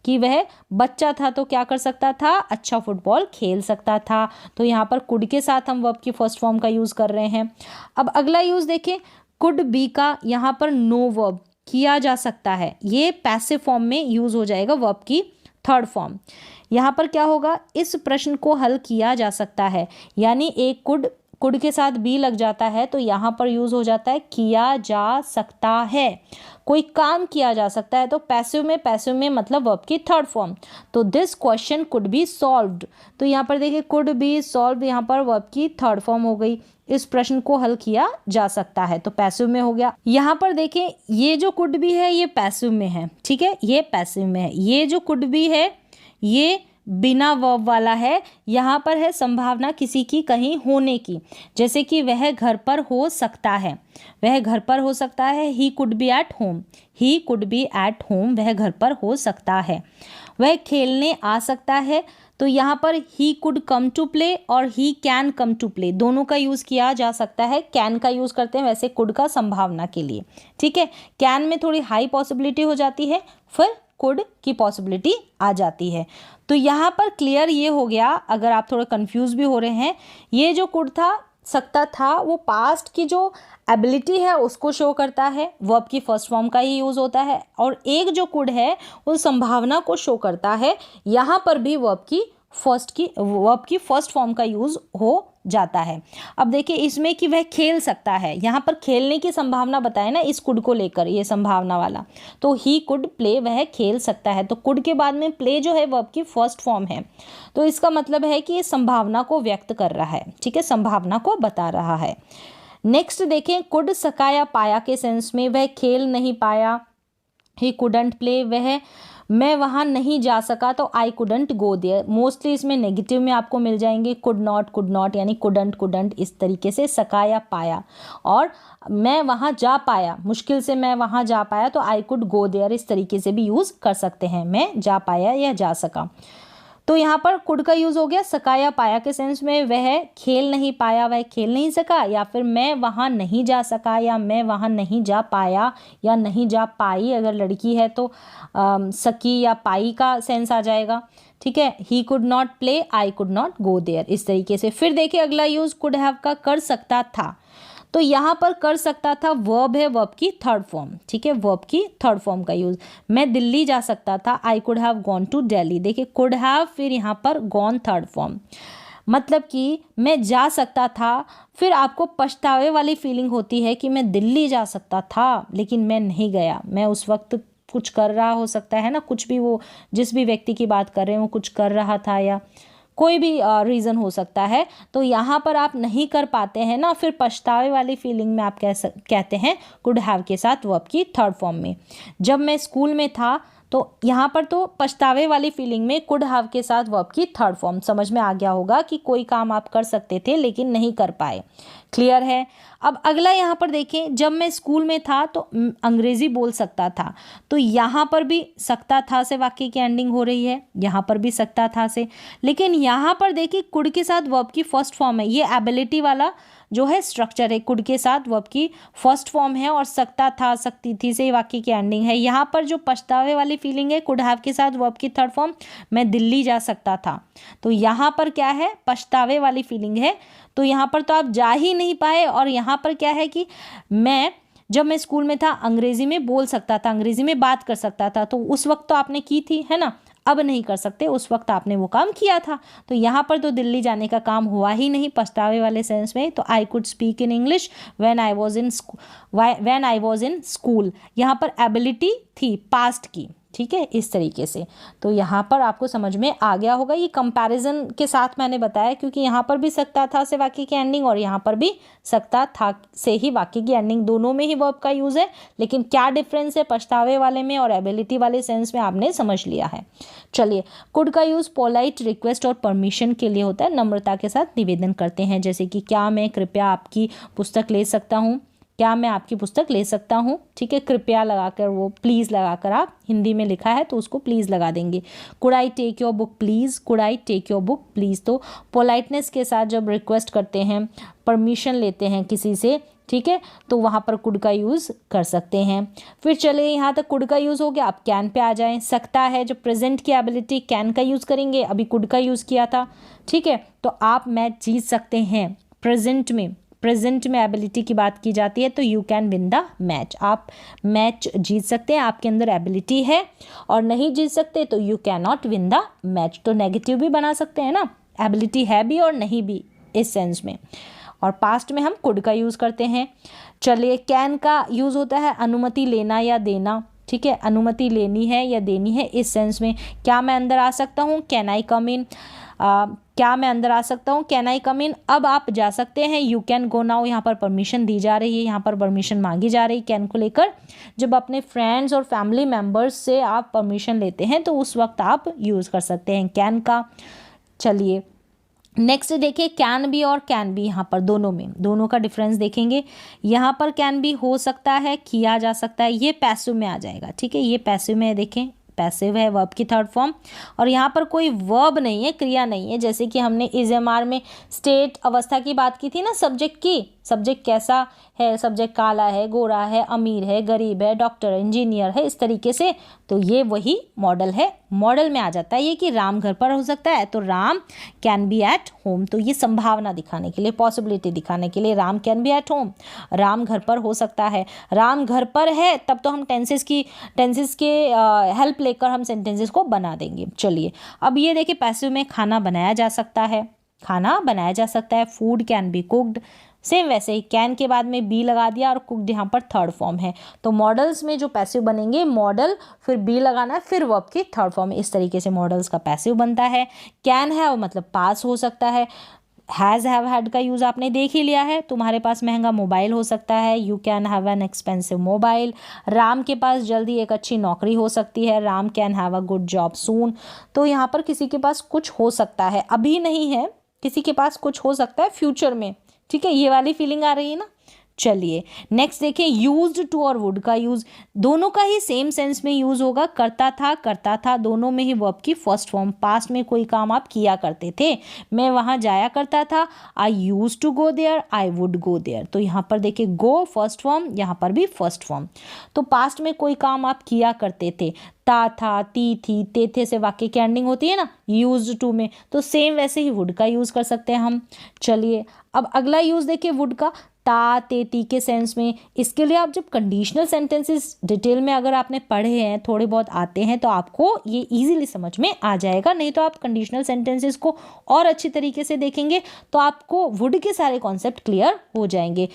कि वह बच्चा था तो क्या कर सकता था, अच्छा फुटबॉल खेल सकता था, तो यहाँ पर कुड के साथ हम वर्ब की फर्स्ट फॉर्म का यूज़ कर रहे हैं। अब अगला यूज़ देखें, कुड बी का यहाँ पर नो वर्ब, किया जा सकता है, ये पैसिव फॉर्म में यूज़ हो जाएगा, वर्ब की थर्ड फॉर्म। यहाँ पर क्या होगा, इस प्रश्न को हल किया जा सकता है, यानी एक कुड के साथ बी लग जाता है तो यहाँ पर यूज़ हो जाता है किया जा सकता है, कोई काम किया जा सकता है, तो पैसिव में मतलब वर्ब की थर्ड फॉर्म। तो this question could be solved, तो यहाँ पर देखिए कुड बी सॉल्व, यहाँ पर वर्ब की थर्ड फॉर्म हो गई, इस प्रश्न को हल किया जा सकता है, तो पैसिव में हो गया। यहाँ पर देखें, ये जो कुड बी है ये पैसिव में है, ठीक है, ये पैसिव में है। ये जो कुड बी है ये बिना वर्ब वाला है, यहाँ पर है संभावना किसी की कहीं होने की, जैसे कि वह घर पर हो सकता है, वह घर पर हो सकता है, he could be at home, he could be at home, वह घर पर हो सकता है। वह खेलने आ सकता है, तो यहाँ पर he could come to play और he can come to play, दोनों का यूज़ किया जा सकता है। कैन का यूज़ करते हैं वैसे कुड का संभावना के लिए, ठीक है। कैन में थोड़ी हाई पॉसिबिलिटी हो जाती है, फिर कुड की पॉसिबिलिटी आ जाती है। तो यहाँ पर क्लियर ये हो गया, अगर आप थोड़ा कंफ्यूज भी हो रहे हैं, ये जो कुड था सकता था वो पास्ट की जो एबिलिटी है उसको शो करता है, वर्ब की फर्स्ट फॉर्म का ही यूज़ होता है, और एक जो कुड है वो संभावना को शो करता है, यहाँ पर भी वर्ब की फर्स्ट फॉर्म का यूज़ हो जाता है। अब देखिए इसमें कि वह खेल सकता है, यहाँ पर खेलने की संभावना बताए ना इस कुड को लेकर, ये संभावना वाला, तो ही कुड प्ले, वह खेल सकता है, तो कुड के बाद में प्ले जो है वर्ब की फर्स्ट फॉर्म है, तो इसका मतलब है कि ये संभावना को व्यक्त कर रहा है, ठीक है, संभावना को बता रहा है। नेक्स्ट देखें, कुड सकाया पाया के सेंस में, वह खेल नहीं पाया, ही कुडंट प्ले, वह मैं वहाँ नहीं जा सका, तो I couldn't go there, mostly इसमें नेगेटिव में आपको मिल जाएंगे कुड नॉट यानी कुडंट, इस तरीके से सकाया पाया, और मैं वहाँ जा पाया, मुश्किल से मैं वहाँ जा पाया, तो आई कुड गो देयर, इस तरीके से भी यूज़ कर सकते हैं, मैं जा पाया या जा सका। तो यहाँ पर कुड का यूज़ हो गया सकाया पाया के सेंस में, वह खेल नहीं पाया, वह खेल नहीं सका, या फिर मैं वहाँ नहीं जा सका, या मैं वहाँ नहीं जा पाया या नहीं जा पाई, अगर लड़की है तो सकी या पाई का सेंस आ जाएगा, ठीक है। He could not play, I could not go there, इस तरीके से। फिर देखिए अगला यूज़ कुड हैव का, कर सकता था, तो यहाँ पर कर सकता था वर्ब है, वर्ब की थर्ड फॉर्म, ठीक है, वर्ब की थर्ड फॉर्म का यूज़। मैं दिल्ली जा सकता था, I could have gone to Delhi, देखिए कुड हैव, फिर यहाँ पर गॉन थर्ड फॉर्म, मतलब कि मैं जा सकता था, फिर आपको पछतावे वाली फीलिंग होती है कि मैं दिल्ली जा सकता था लेकिन मैं नहीं गया, मैं उस वक्त कुछ कर रहा हो सकता है ना, कुछ भी, वो जिस भी व्यक्ति की बात कर रहे हैं वो कुछ कर रहा था या कोई भी रीज़न हो सकता है, तो यहाँ पर आप नहीं कर पाते हैं ना, फिर पछतावे वाली फीलिंग में आप कहते हैं कुड हैव के साथ वर्ब की थर्ड फॉर्म में। जब मैं स्कूल में था तो यहाँ पर तो पछतावे वाली फीलिंग में कुड हैव के साथ वर्ब की थर्ड फॉर्म। समझ में आ गया होगा कि कोई काम आप कर सकते थे लेकिन नहीं कर पाए। क्लियर है। अब अगला यहाँ पर देखें, जब मैं स्कूल में था तो अंग्रेजी बोल सकता था, तो यहाँ पर भी सकता था से वाक्य की एंडिंग हो रही है, यहाँ पर भी सकता था से। लेकिन यहाँ पर देखिए कुड के साथ वर्ब की फर्स्ट फॉर्म है, ये एबिलिटी वाला जो है स्ट्रक्चर है, कुड के साथ वर्ब की फर्स्ट फॉर्म है और सकता था सकती थी से वाक्य की एंडिंग है। यहाँ पर जो पछतावे वाली फीलिंग है, कुड हैव के साथ वर्ब की थर्ड फॉर्म, मैं दिल्ली जा सकता था, तो यहाँ पर क्या है, पछतावे वाली फीलिंग है। तो यहाँ पर तो आप जा ही नहीं पाए। और यहाँ पर क्या है कि जब मैं स्कूल में था अंग्रेजी में बोल सकता था, अंग्रेजी में बात कर सकता था, तो उस वक्त तो आपने की थी, है ना। अब नहीं कर सकते, उस वक्त आपने वो काम किया था। तो यहाँ पर तो दिल्ली जाने का काम हुआ ही नहीं पछतावे वाले सेंस में। तो I could speak in English when I was in school, यहाँ पर एबिलिटी थी पास्ट की, ठीक है, इस तरीके से। तो यहाँ पर आपको समझ में आ गया होगा। ये कंपैरिजन के साथ मैंने बताया, क्योंकि यहाँ पर भी सकता था से वाक्य की एंडिंग और यहाँ पर भी सकता था से ही वाक्य की एंडिंग, दोनों में ही वर्ब का यूज़ है। लेकिन क्या डिफरेंस है पछतावे वाले में और एबिलिटी वाले सेंस में, आपने समझ लिया है। चलिए, कुड का यूज़ पोलाइट रिक्वेस्ट और परमिशन के लिए होता है, नम्रता के साथ निवेदन करते हैं, जैसे कि क्या मैं कृपया आपकी पुस्तक ले सकता हूँ, क्या मैं आपकी पुस्तक ले सकता हूँ, ठीक है। कृपया लगाकर, वो प्लीज़ लगाकर, आप हिंदी में लिखा है तो उसको प्लीज़ लगा देंगे। Could I take your book please, could I take your book please. तो पोलाइटनेस के साथ जब रिक्वेस्ट करते हैं, परमिशन लेते हैं किसी से, ठीक है, तो वहाँ पर कुड का यूज़ कर सकते हैं। फिर चलिए, यहाँ तक कुड का यूज़ हो गया, आप कैन पे आ जाएं। सकता है, जो प्रेजेंट की एबिलिटी, कैन का यूज़ करेंगे, अभी कुड का यूज़ किया था, ठीक है। तो आप मैच जीत सकते हैं प्रेजेंट में एबिलिटी की बात की जाती है, तो you can win the match, आप मैच जीत सकते हैं, आपके अंदर एबिलिटी है। और नहीं जीत सकते तो you can not win the match, तो नेगेटिव भी बना सकते हैं ना, एबिलिटी है भी और नहीं भी, इस सेंस में। और पास्ट में हम कुड का यूज़ करते हैं। चलिए, कैन का यूज़ होता है अनुमति लेना या देना, ठीक है, अनुमति लेनी है या देनी है, इस सेंस में। क्या मैं अंदर आ सकता हूँ, कैन आई कम इन, क्या मैं अंदर आ सकता हूँ, कैन आई कम इन। अब आप जा सकते हैं, यू कैन गो नाउ, यहाँ पर परमिशन दी जा रही है, यहाँ पर परमिशन मांगी जा रही है कैन को लेकर। जब अपने फ्रेंड्स और फैमिली मेम्बर्स से आप परमिशन लेते हैं तो उस वक्त आप यूज़ कर सकते हैं कैन का। चलिए, नेक्स्ट देखिए, कैन बी और कैन बी, यहाँ पर दोनों का डिफरेंस देखेंगे। यहाँ पर कैन बी हो सकता है, किया जा सकता है, ये पैसिव में आ जाएगा, ठीक है, ये पैसिव में है, देखें पैसिव है, वर्ब की थर्ड फॉर्म। और यहाँ पर कोई वर्ब नहीं है, क्रिया नहीं है, जैसे कि हमने इज एम आर में स्टेट अवस्था की बात की थी ना, सब्जेक्ट की, सब्जेक्ट कैसा है, सब्जेक्ट काला है, गोरा है, अमीर है, गरीब है, डॉक्टर, इंजीनियर है, इस तरीके से। तो ये वही मॉडल है, मॉडल में आ जाता है ये कि राम घर पर हो सकता है, तो Ram can be at home, तो ये संभावना दिखाने के लिए, पॉसिबिलिटी दिखाने के लिए, Ram can be at home, Ram घर पर हो सकता है। राम घर पर है, तब तो हम टेंसेस के हेल्प लेकर हम सेंटेंसेस को बना देंगे। चलिए, अब ये देखिए, पैसिव में खाना बनाया जा सकता है, food can be cooked. Same वैसे ही कैन के बाद में बी लगा दिया और कुक्ड यहाँ पर थर्ड फॉर्म है। तो मॉडल्स में जो पैसिव बनेंगे, मॉडल फिर बी लगाना है, फिर वर्ब की थर्ड फॉर्म, इस तरीके से मॉडल्स का पैसिव बनता है। कैन हैव मतलब पास हो सकता है। हैज़ हैव हैड का यूज़ आपने देख ही लिया है, तुम्हारे पास महंगा मोबाइल हो सकता है, you can have an expensive mobile. Ram के पास जल्दी एक अच्छी नौकरी हो सकती है, Ram can have a good job soon. तो यहाँ पर किसी के पास कुछ हो सकता है, अभी नहीं है, किसी के पास कुछ हो सकता है फ्यूचर में, ठीक है, ये वाली फीलिंग आ रही है ना। चलिए, नेक्स्ट देखिए, यूज्ड टू और वुड का यूज़, दोनों का ही सेम सेंस में यूज़ होगा। करता था दोनों में ही वर्ब की फर्स्ट फॉर्म, पास्ट में कोई काम आप किया करते थे, मैं वहाँ जाया करता था, I used to go there, I would go there. तो यहाँ पर देखिए, गो फर्स्ट फॉर्म, यहाँ पर भी फर्स्ट फॉर्म। तो पास्ट में कोई काम आप किया करते थे, था, ती थी, ते थे से वाक्य की एंडिंग होती है ना यूज्ड टू में, तो सेम वैसे ही वुड का यूज़ कर सकते हैं हम। चलिए, अब अगला यूज़ देखिए वुड का, ता ते ती के सेंस में। इसके लिए आप जब कंडीशनल सेंटेंसेस डिटेल में अगर आपने पढ़े हैं, थोड़े बहुत आते हैं, तो आपको ये इजीली समझ में आ जाएगा। नहीं तो आप कंडीशनल सेंटेंसेस को और अच्छी तरीके से देखेंगे तो आपको वुड के सारे कॉन्सेप्ट क्लियर हो जाएंगे।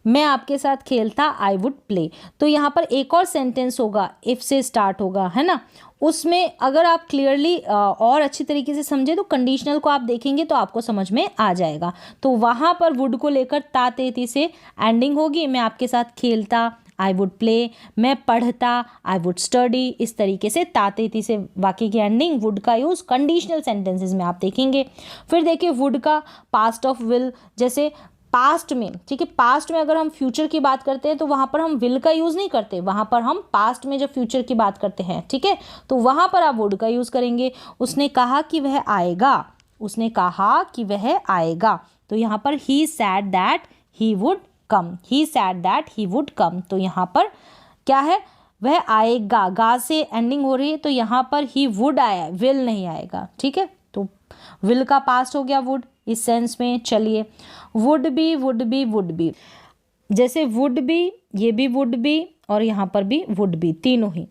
मैं आपके साथ खेलता, आई वुड प्ले। तो यहाँ पर एक और सेंटेंस होगा, इफ से स्टार्ट होगा, है ना। उसमें अगर आप क्लियरली और अच्छी तरीके से समझे तो कंडीशनल को आप देखेंगे तो आपको समझ में आ जाएगा। तो वहाँ पर वुड को लेकर ता ते ती से एंडिंग होगी, मैं आपके साथ खेलता, आई वुड प्ले, मैं पढ़ता, आई वुड स्टडी। इस तरीके से तातेती से वाक्य की एंडिंग वुड का यूज़ कंडीशनल सेंटेंसेस में आप देखेंगे। फिर देखिए वुड का पास्ट ऑफ विल, जैसे पास्ट में, ठीक है, पास्ट में अगर हम फ्यूचर की बात करते हैं तो वहाँ पर हम विल का यूज़ नहीं करते, वहाँ पर हम पास्ट में जब फ्यूचर की बात करते हैं, ठीक है, तो वहाँ पर आप वुड का यूज़ करेंगे। उसने कहा कि वह आएगा, उसने कहा कि वह आएगा, तो यहाँ पर he said that he would come, he said that he would come, तो यहाँ पर क्या है, वह आएगा, गा से एंडिंग हो रही है, तो यहाँ पर ही वुड आया, विल नहीं आएगा, ठीक है, तो विल का पास्ट हो गया वुड इस सेंस में। चलिए would be, would be, would be, जैसे वुड बी, ये भी वुड बी और यहाँ पर भी वुड बी, तीनों ही।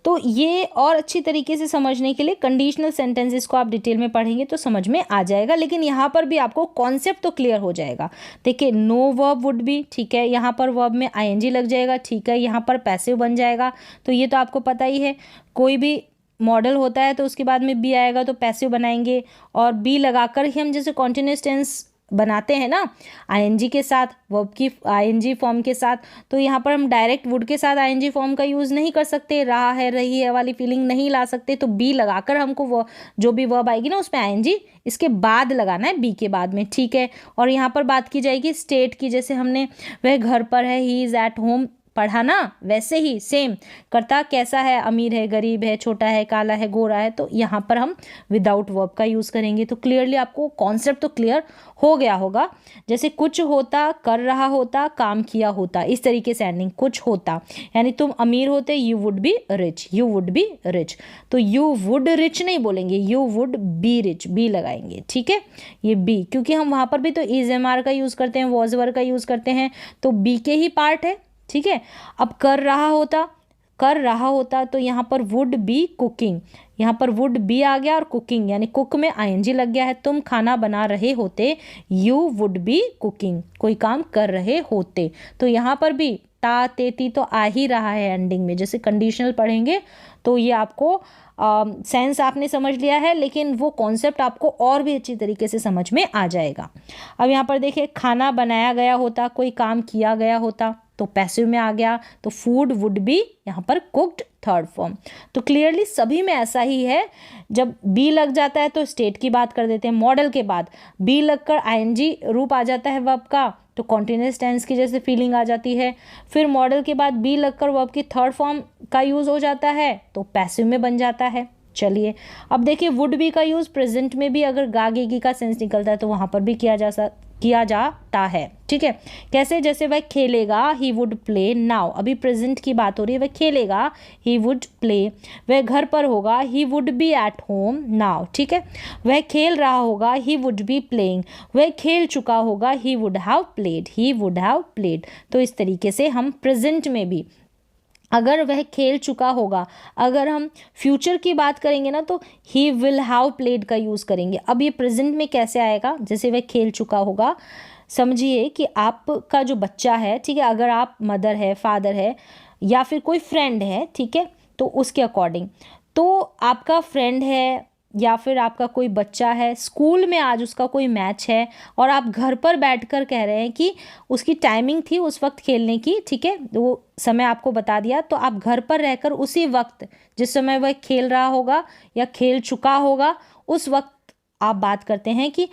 तो ये और अच्छी तरीके से समझने के लिए कंडीशनल सेंटेंसेस को आप डिटेल में पढ़ेंगे तो समझ में आ जाएगा, लेकिन यहाँ पर भी आपको कॉन्सेप्ट तो क्लियर हो जाएगा। देखिए नो वर्ब वुड बी, ठीक है, यहाँ पर वर्ब में आईएनजी लग जाएगा, ठीक है, यहाँ पर पैसिव बन जाएगा, तो ये तो आपको पता ही है, कोई भी मॉडल होता है तो उसके बाद में बी आएगा तो पैसिव बनाएंगे, और बी लगाकर ही हम जैसे कॉन्टिन्यूअस टेंस बनाते हैं ना आईएनजी के साथ, वर्ब की आईएनजी फॉर्म के साथ, तो यहाँ पर हम डायरेक्ट वुड के साथ आईएनजी फॉर्म का यूज़ नहीं कर सकते, रहा है, रही है वाली फीलिंग नहीं ला सकते, तो बी लगाकर हमको वो जो भी वर्ब आएगी ना उसमें आईएनजी इसके बाद लगाना है, बी के बाद में, ठीक है। और यहाँ पर बात की जाएगी स्टेट की, जैसे हमने वह घर पर है, ही इज़ एट होम, पढ़ा ना, वैसे ही सेम करता, कैसा है, अमीर है, गरीब है, छोटा है, काला है, गोरा है, तो यहाँ पर हम विदाउट वर्ब का यूज़ करेंगे। तो क्लियरली आपको कॉन्सेप्ट तो क्लियर हो गया होगा। जैसे कुछ होता, कर रहा होता, काम किया होता, इस तरीके से एंडिंग, कुछ होता यानी तुम अमीर होते, you would be rich, you would be rich, तो यू वुड रिच नहीं बोलेंगे, you would be rich, be लगाएंगे, ठीक है, ये बी, क्योंकि हम वहाँ पर भी तो इज एम आर का यूज़ करते हैं, वॉज वर का यूज़ करते हैं, तो बी के ही पार्ट है, ठीक है। अब कर रहा होता, कर रहा होता, तो यहाँ पर वुड बी कुकिंग, यहाँ पर वुड बी आ गया और कुकिंग यानी कुक में आईएनजी लग गया है, तुम खाना बना रहे होते, यू वुड बी कुकिंग, कोई काम कर रहे होते, तो यहाँ पर भी ता तेती तो आ ही रहा है एंडिंग में। जैसे कंडीशनल पढ़ेंगे तो ये आपको सेंस आपने समझ लिया है, लेकिन वो कॉन्सेप्ट आपको और भी अच्छी तरीके से समझ में आ जाएगा। अब यहाँ पर देखिए खाना बनाया गया होता, कोई काम किया गया होता, तो पैसिव में आ गया, तो फूड वुड बी यहाँ पर कुक्ड, थर्ड फॉर्म। तो क्लियरली सभी में ऐसा ही है, जब बी लग जाता है तो स्टेट की बात कर देते हैं, मॉडल के बाद बी लगकर आईएनजी रूप आ जाता है वर्ब का तो कॉन्टिन्यूअस टेंस की जैसे फीलिंग आ जाती है, फिर मॉडल के बाद बी लगकर वर्ब की थर्ड फॉर्म का यूज़ हो जाता है तो पैसिव में बन जाता है। चलिए अब देखिए वुड बी का यूज़ प्रेजेंट में भी अगर गागेगी का सेंस निकलता है तो वहाँ पर भी किया जाता है, ठीक है। कैसे, जैसे वह खेलेगा, ही वुड प्ले नाउ, अभी प्रेजेंट की बात हो रही है, वह खेलेगा, ही वुड प्ले, वह घर पर होगा, he would be at home now, ठीक है। वह खेल रहा होगा, ही वुड बी प्लेइंग, वह खेल चुका होगा, he would have played, he would have played. तो इस तरीके से हम प्रेजेंट में भी अगर वह खेल चुका होगा, अगर हम फ्यूचर की बात करेंगे ना तो ही विल हैव प्लेड का यूज़ करेंगे। अब ये प्रेजेंट में कैसे आएगा, जैसे वह खेल चुका होगा, समझिए कि आपका जो बच्चा है, ठीक है, अगर आप मदर है, फादर है या फिर कोई फ्रेंड है, ठीक है, तो उसके अकॉर्डिंग, तो आपका फ्रेंड है या फिर आपका कोई बच्चा है, स्कूल में आज उसका कोई मैच है और आप घर पर बैठकर कह रहे हैं कि उसकी टाइमिंग थी उस वक्त खेलने की, ठीक है, वो समय आपको बता दिया, तो आप घर पर रहकर उसी वक्त जिस समय वह खेल रहा होगा या खेल चुका होगा उस वक्त आप बात करते हैं कि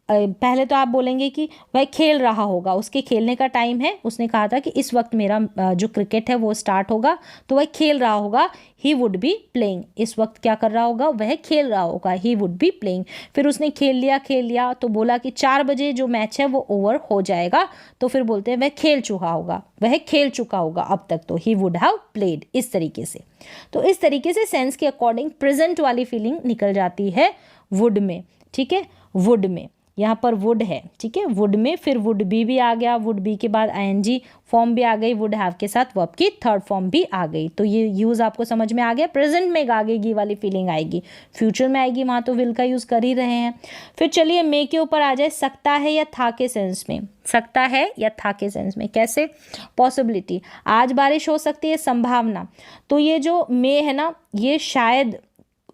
पहले तो आप बोलेंगे कि वह खेल रहा होगा, उसके खेलने का टाइम है, उसने कहा था कि इस वक्त मेरा जो क्रिकेट है वो स्टार्ट होगा, तो वह खेल रहा होगा, ही वुड बी प्लेइंग, इस वक्त क्या कर रहा होगा, वह खेल रहा होगा, ही वुड बी प्लेइंग। फिर उसने खेल लिया तो बोला कि 4 बजे जो मैच है वो ओवर हो जाएगा, तो फिर बोलते हैं वह खेल चुका होगा, वह खेल चुका होगा अब तक, तो ही वुड हैव प्लेड, इस तरीके से। तो इस तरीके से सेंस के अकॉर्डिंग प्रेजेंट वाली फीलिंग निकल जाती है वुड में, ठीक है, वुड में, यहाँ पर वुड है, ठीक है, वुड में फिर वुड बी भी आ गया, वुड बी के बाद आईएनजी फॉर्म भी आ गई, वुड हैव के साथ वर्ब की थर्ड फॉर्म भी आ गई। तो ये यूज़ आपको समझ में आ गया। प्रेजेंट में गागेगी वाली फीलिंग आएगी, फ्यूचर में आएगी, वहाँ तो विल का यूज़ कर ही रहे हैं। फिर चलिए मे के ऊपर आ जाए, सकता है या था के सेंस में, सकता है या था के सेंस में कैसे, पॉसिबिलिटी, आज बारिश हो सकती है, संभावना, तो ये जो मे है ना, ये शायद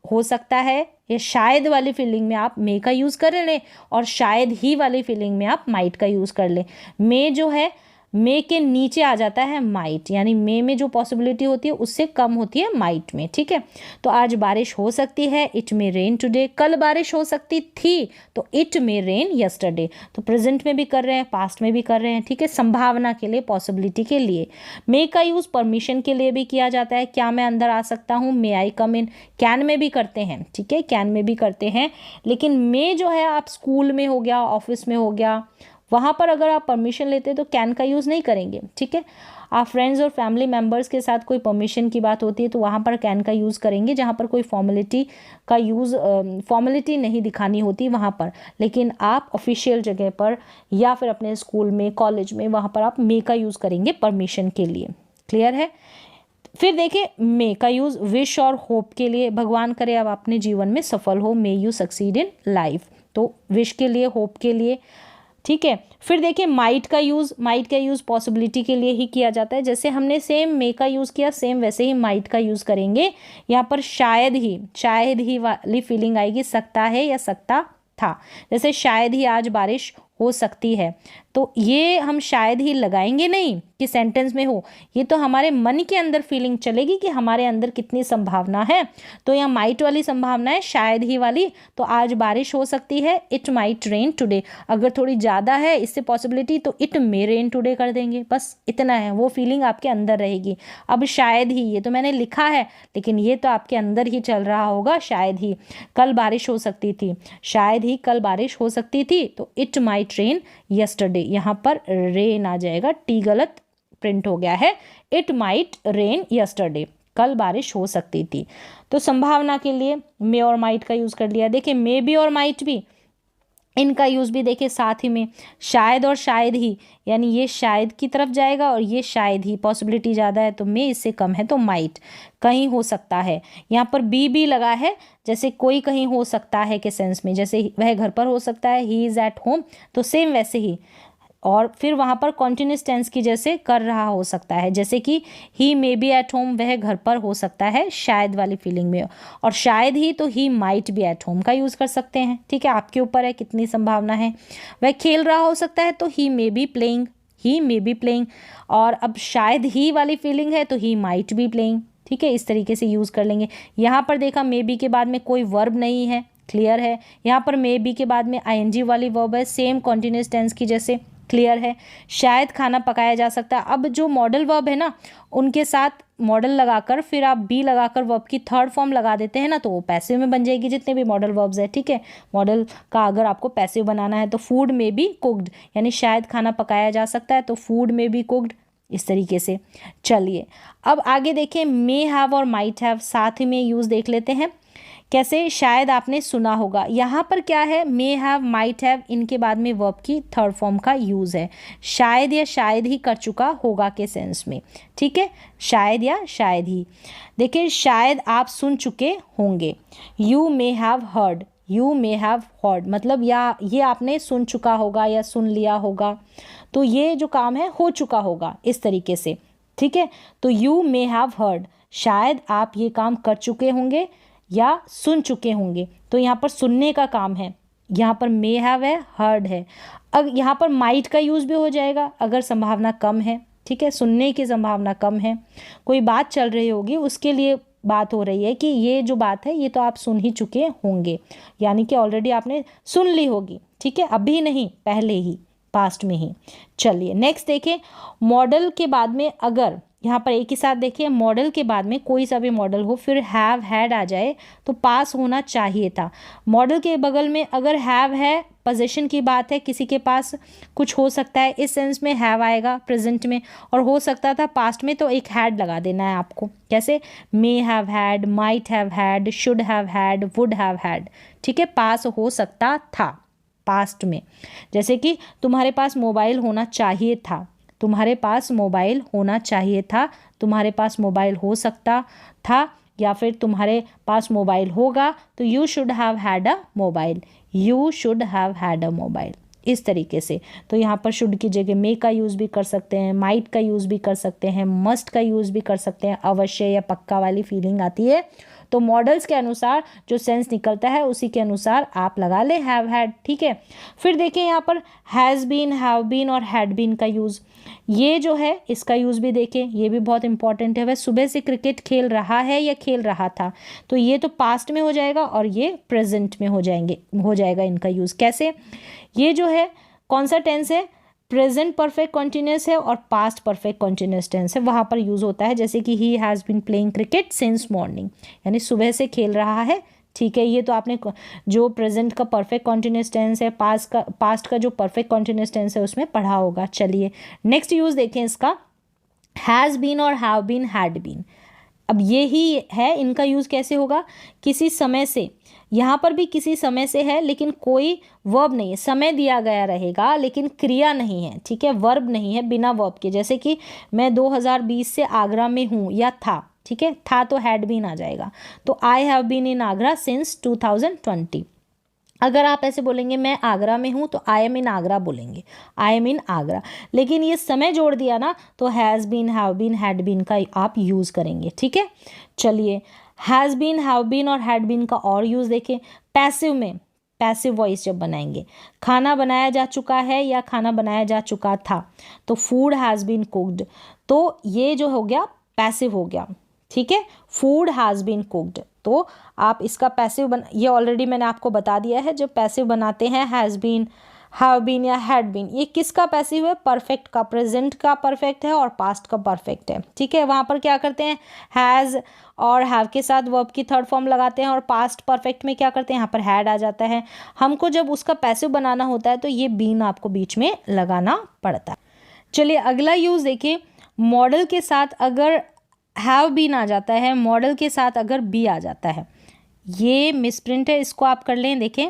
हो सकता है, ये शायद वाली फीलिंग में आप मे का यूज़ कर लें और शायद ही वाली फीलिंग में आप माइट का यूज़ कर लें। मे जो है मे के नीचे आ जाता है माइट, यानी मे में जो पॉसिबिलिटी होती है उससे कम होती है माइट में, ठीक है। तो आज बारिश हो सकती है, इट मे रेन टुडे। कल बारिश हो सकती थी तो इट मे रेन यस्टरडे। तो प्रेजेंट में भी कर रहे हैं, पास्ट में भी कर रहे हैं, ठीक है, संभावना के लिए, पॉसिबिलिटी के लिए। मे का यूज़ परमिशन के लिए भी किया जाता है, क्या मैं अंदर आ सकता हूँ, मे आई कम इन। कैन में भी करते हैं, ठीक है, कैन में भी करते हैं, लेकिन मे जो है आप स्कूल में हो गया, ऑफिस में हो गया, वहाँ पर अगर आप परमिशन लेते तो कैन का यूज़ नहीं करेंगे, ठीक है। आप फ्रेंड्स और फैमिली मेम्बर्स के साथ कोई परमिशन की बात होती है तो वहाँ पर कैन का यूज़ करेंगे, जहाँ पर कोई फॉर्मेलिटी का यूज़, फॉर्मेलिटी नहीं दिखानी होती वहाँ पर। लेकिन आप ऑफिशियल जगह पर या फिर अपने स्कूल में, कॉलेज में, वहाँ पर आप मे का यूज़ करेंगे परमिशन के लिए। क्लियर है। फिर देखिए मे का यूज़ विश और होप के लिए, भगवान करे आप अपने जीवन में सफल हो, may you succeed in life, तो विश के लिए, होप के लिए, ठीक है। फिर देखिए माइट का यूज़ पॉसिबिलिटी के लिए ही किया जाता है। जैसे हमने सेम मे का यूज़ किया, सेम वैसे ही माइट का यूज़ करेंगे। यहाँ पर शायद ही वाली फीलिंग आएगी, सकता है या सकता था। जैसे शायद ही आज बारिश हो सकती है, तो ये हम शायद ही लगाएंगे नहीं कि सेंटेंस में हो, ये तो हमारे मन के अंदर फीलिंग चलेगी कि हमारे अंदर कितनी संभावना है। तो यहाँ माइट वाली संभावना है, शायद ही वाली, तो आज बारिश हो सकती है, इट माइट रेन टुडे। अगर थोड़ी ज़्यादा है इससे पॉसिबिलिटी तो इट मे रेन टुडे कर देंगे, बस इतना है, वो फीलिंग आपके अंदर रहेगी। अब शायद ही, ये तो मैंने लिखा है लेकिन ये तो आपके अंदर ही चल रहा होगा, शायद ही कल बारिश हो सकती थी, शायद ही कल बारिश हो सकती थी, तो इट माइट रेन यस्टरडे। यहाँ पर रेन आ जाएगा, टी गलत प्रिंट हो गया है, इट माइट रेन यस्टरडे, कल बारिश हो सकती थी। तो संभावना के लिए मे और माइट का यूज़ कर लिया। देखिए मे भी और माइट भी, इनका यूज़ भी देखिए साथ ही में, शायद और शायद ही, यानी ये शायद की तरफ जाएगा और ये शायद ही, पॉसिबिलिटी ज़्यादा है तो मे, इससे कम है तो माइट, कहीं हो सकता है। यहाँ पर बी लगा है, जैसे कोई कहीं हो सकता है के सेंस में, जैसे वह घर पर हो सकता है, ही इज़ एट होम, तो सेम वैसे ही। और फिर वहाँ पर कॉन्टिन्यूस टेंस की जैसे कर रहा हो सकता है, जैसे कि ही मे बी एट होम, वह घर पर हो सकता है, शायद वाली फीलिंग में। और शायद ही तो he might be at home का यूज़ कर सकते हैं, ठीक है, आपके ऊपर है कितनी संभावना है। वह खेल रहा हो सकता है तो he may be playing, he may be playing. और अब शायद ही वाली फीलिंग है तो ही माइट बी प्लेइंग, ठीक है, इस तरीके से यूज़ कर लेंगे। यहाँ पर देखा मे बी के बाद में कोई वर्ब नहीं है, क्लियर है। यहाँ पर मे बी के बाद में आईएनजी वाली वर्ब है, सेम कॉन्टिन्यूस टेंस की जैसे, क्लियर है। शायद खाना पकाया जा सकता है, अब जो मॉडल वर्ब है ना, उनके साथ मॉडल लगाकर फिर आप बी लगाकर वर्ब की थर्ड फॉर्म लगा देते हैं ना, तो वो पैसिव में बन जाएगी, जितने भी मॉडल वर्ब्स है, ठीक है। मॉडल का अगर आपको पैसिव बनाना है तो फूड में बी कुक्ड, यानी शायद खाना पकाया जा सकता है तो फूड में बी कुक्ड, इस तरीके से। चलिए अब आगे देखें, मे हैव और माइट हैव साथ ही में यूज़ देख लेते हैं कैसे। शायद आपने सुना होगा, यहाँ पर क्या है, मे हैव, माइट हैव, इनके बाद में वर्ब की थर्ड फॉर्म का यूज़ है, शायद या शायद ही कर चुका होगा के सेंस में, ठीक है, शायद या शायद ही। देखिए शायद आप सुन चुके होंगे, you may have heard, you may have heard मतलब या ये आपने सुन चुका होगा या सुन लिया होगा, तो ये जो काम है हो चुका होगा, इस तरीके से, ठीक है। तो यू मे हैव हर्ड, शायद आप ये काम कर चुके होंगे या सुन चुके होंगे, तो यहाँ पर सुनने का काम है, यहाँ पर मे हैव है, हर्ड है। अब यहाँ पर माइट का यूज़ भी हो जाएगा अगर संभावना कम है, ठीक है, सुनने की संभावना कम है, कोई बात चल रही होगी उसके लिए बात हो रही है कि ये जो बात है ये तो आप सुन ही चुके होंगे, यानी कि ऑलरेडी आपने सुन ली होगी, ठीक है, अभी नहीं, पहले ही, पास्ट में ही। चलिए नेक्स्ट देखें, मॉडल के बाद में अगर यहाँ पर एक ही साथ देखिए, मॉडल के बाद में कोई सा भी मॉडल हो फिर हैव हैड आ जाए तो पास होना चाहिए था। मॉडल के बगल में अगर हैव है, पोजीशन की बात है, किसी के पास कुछ हो सकता है, इस सेंस में हैव आएगा प्रेजेंट में, और हो सकता था पास्ट में, तो एक हैड लगा देना है आपको, कैसे, may have had, might have had, should have had, would have had, ठीक है, पास हो सकता था पास्ट में। जैसे कि तुम्हारे पास मोबाइल होना चाहिए था, तुम्हारे पास मोबाइल होना चाहिए था, तुम्हारे पास मोबाइल हो सकता था, या फिर तुम्हारे पास मोबाइल होगा तो you should have had a mobile, you should have had a mobile, इस तरीके से। तो यहाँ पर शुड की जगह मे का यूज़ भी कर सकते हैं, माइट का यूज़ भी कर सकते हैं, मस्ट का यूज़ भी कर सकते हैं, अवश्य या पक्का वाली फीलिंग आती है तो मॉडल्स के अनुसार जो सेंस निकलता है उसी के अनुसार आप लगा ले हैव हैड, ठीक है। फिर देखिए यहाँ पर हैज़ बीन, हैव बीन और हैड बीन का यूज़, ये जो है इसका यूज़ भी देखें, ये भी बहुत इंपॉर्टेंट है। वह सुबह से क्रिकेट खेल रहा है या खेल रहा था, तो ये तो पास्ट में हो जाएगा और ये प्रेजेंट में हो जाएगा इनका यूज़। कैसे, ये जो है कौन सा टेंस है, प्रेजेंट परफेक्ट कॉन्टिन्यूस है और पास्ट परफेक्ट कॉन्टिन्यूस टेंस है, वहाँ पर यूज़ होता है। जैसे कि he has been playing cricket since morning, यानी सुबह से खेल रहा है। ठीक है, ये तो आपने जो प्रेजेंट का परफेक्ट कॉन्टिन्यूस टेंस है, पास्ट का जो परफेक्ट कॉन्टिन्यूस टेंस है उसमें पढ़ा होगा। चलिए नेक्स्ट यूज़ देखें इसका, हैज़ बीन और हैव बीन, हैड बीन। अब ये ही है, इनका यूज़ कैसे होगा, किसी समय से, यहाँ पर भी किसी समय से है लेकिन कोई वर्ब नहीं है, समय दिया गया रहेगा लेकिन क्रिया नहीं है। ठीक है, वर्ब नहीं है, बिना वर्ब के। जैसे कि मैं 2020 से आगरा में हूँ या था, ठीक है, था तो हैड बीन आ जाएगा। तो I have been in Agra since 2020। अगर आप ऐसे बोलेंगे मैं आगरा में हूँ, तो आई एम इन आगरा बोलेंगे, आई एम इन आगरा। लेकिन ये समय जोड़ दिया ना, तो has been, have been, had been का आप यूज़ करेंगे। ठीक है, चलिए हैज़ बीन, हैव बीन और हैड बीन का और यूज़ देखें। पैसिव में, पैसिव वॉइस जब बनाएंगे, खाना बनाया जा चुका है या खाना बनाया जा चुका था, तो फूड हैज़ बीन कुक्ड, तो ये जो हो गया पैसिव हो गया। ठीक है, फूड हैज़ बीन कुक्ड, तो आप इसका पैसिव ये ऑलरेडी मैंने आपको बता दिया है। जब पैसिव बनाते हैं हैज़ बीन, हैव बीन या हैड बीन, ये किसका पैसिव है, परफेक्ट का, प्रेजेंट का परफेक्ट है और पास्ट का परफेक्ट है। ठीक है, वहाँ पर क्या करते हैं, हैज़ और हैव के साथ वर्ब की थर्ड फॉर्म लगाते हैं और पास्ट परफेक्ट में क्या करते हैं, यहाँ पर हैड आ जाता है। हमको जब उसका पैसिव बनाना होता है तो ये बीन आपको बीच में लगाना पड़ता है। चलिए अगला यूज़ देखिए, मॉडल के साथ अगर हैव बीन आ जाता है, मॉडल के साथ अगर बी आ जाता है, ये मिसप्रिंट है, इसको आप कर लें। देखें,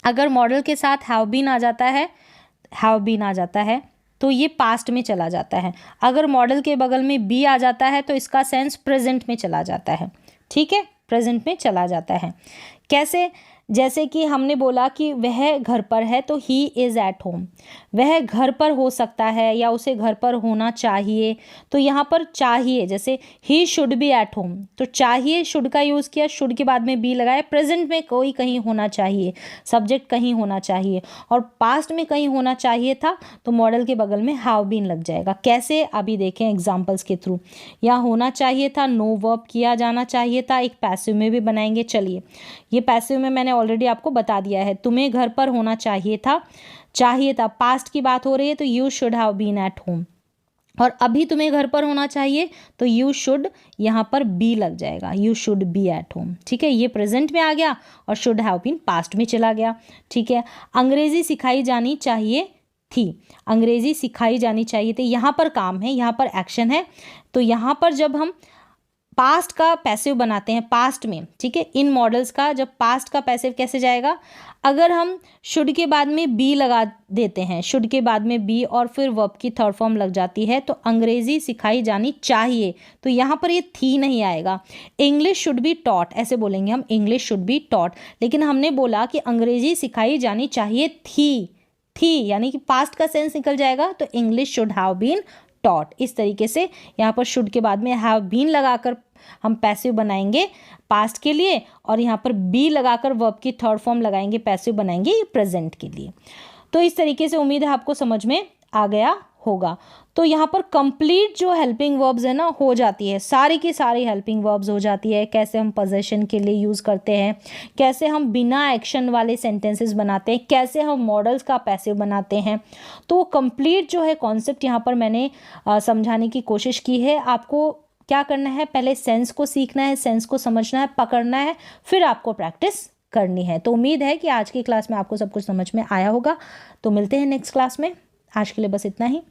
अगर मॉडल के साथ हैव बीन आ जाता है, हैव बीन आ जाता है तो ये पास्ट में चला जाता है। अगर मॉडल के बगल में बी आ जाता है तो इसका सेंस प्रेजेंट में चला जाता है। ठीक है, प्रेजेंट में चला जाता है। कैसे, जैसे कि हमने बोला कि वह घर पर है, तो ही इज़ एट होम, वह घर पर हो सकता है या उसे घर पर होना चाहिए, तो यहाँ पर चाहिए, जैसे he should be at home, तो चाहिए शुड का यूज़ किया, शुड के बाद में बी लगाया। प्रेजेंट में कोई कहीं होना चाहिए, सब्जेक्ट कहीं होना चाहिए, और पास्ट में कहीं होना चाहिए था, तो मॉडल के बगल में हैव बीन लग जाएगा। कैसे, अभी देखें एग्जाम्पल्स के थ्रू। यहाँ होना चाहिए था, नो वर्ब किया जाना चाहिए था, एक पैसिव में भी बनाएंगे। चलिए, ये पैसिव में मैंने ऑलरेडी आपको बता दिया है, तुम्हें घर पर होना चाहिए था, पास्ट की बात हो रही है तो you should have been at home, और अभी तुम्हें घर पर होना चाहिए तो यू शुड, यहाँ पर बी लग जाएगा, you should be at home. ठीक है, ये प्रेजेंट में आ गया और शुड हैव बीन पास्ट में चला गया। ठीक है, अंग्रेजी सिखाई जानी चाहिए थी, अंग्रेजी सिखाई जानी चाहिए थी, यहाँ पर काम है, यहाँ पर एक्शन है, तो यहाँ पर जब हम पास्ट का पैसिव बनाते हैं पास्ट में, ठीक है, इन मॉडल्स का जब पास्ट का पैसिव कैसे जाएगा, अगर हम शुड के बाद में बी लगा देते हैं, शुड के बाद में बी और फिर वर्ब की थर्ड फॉर्म लग जाती है, तो अंग्रेजी सिखाई जानी चाहिए, तो यहाँ पर ये थी नहीं आएगा। इंग्लिश शुड बी टॉट, ऐसे बोलेंगे हम, इंग्लिश शुड बी टॉट, लेकिन हमने बोला कि अंग्रेजी सिखाई जानी चाहिए थी, यानी कि पास्ट का सेंस निकल जाएगा, तो English should have been taught. इस तरीके से यहाँ पर शुड के बाद में हैव बीन लगाकर हम पैसिव बनाएंगे पास्ट के लिए, और यहाँ पर बी लगाकर वर्ब की थर्ड फॉर्म लगाएंगे, पैसिव बनाएंगे ये प्रेजेंट के लिए। तो इस तरीके से उम्मीद है आपको समझ में आ गया होगा। तो यहाँ पर कंप्लीट जो हेल्पिंग वर्ब्स है ना हो जाती है, सारी की सारी हेल्पिंग वर्ब्स हो जाती है। कैसे हम पोजेशन के लिए यूज़ करते हैं, कैसे हम बिना एक्शन वाले सेंटेंसेस बनाते हैं, कैसे हम मॉडल्स का पैसिव बनाते हैं, तो कंप्लीट जो है कॉन्सेप्ट यहाँ पर मैंने समझाने की कोशिश की है। आपको क्या करना है, पहले सेंस को सीखना है, सेंस को समझना है, पकड़ना है, फिर आपको प्रैक्टिस करनी है। तो उम्मीद है कि आज की क्लास में आपको सब कुछ समझ में आया होगा। तो मिलते हैं नेक्स्ट क्लास में, आज के लिए बस इतना ही।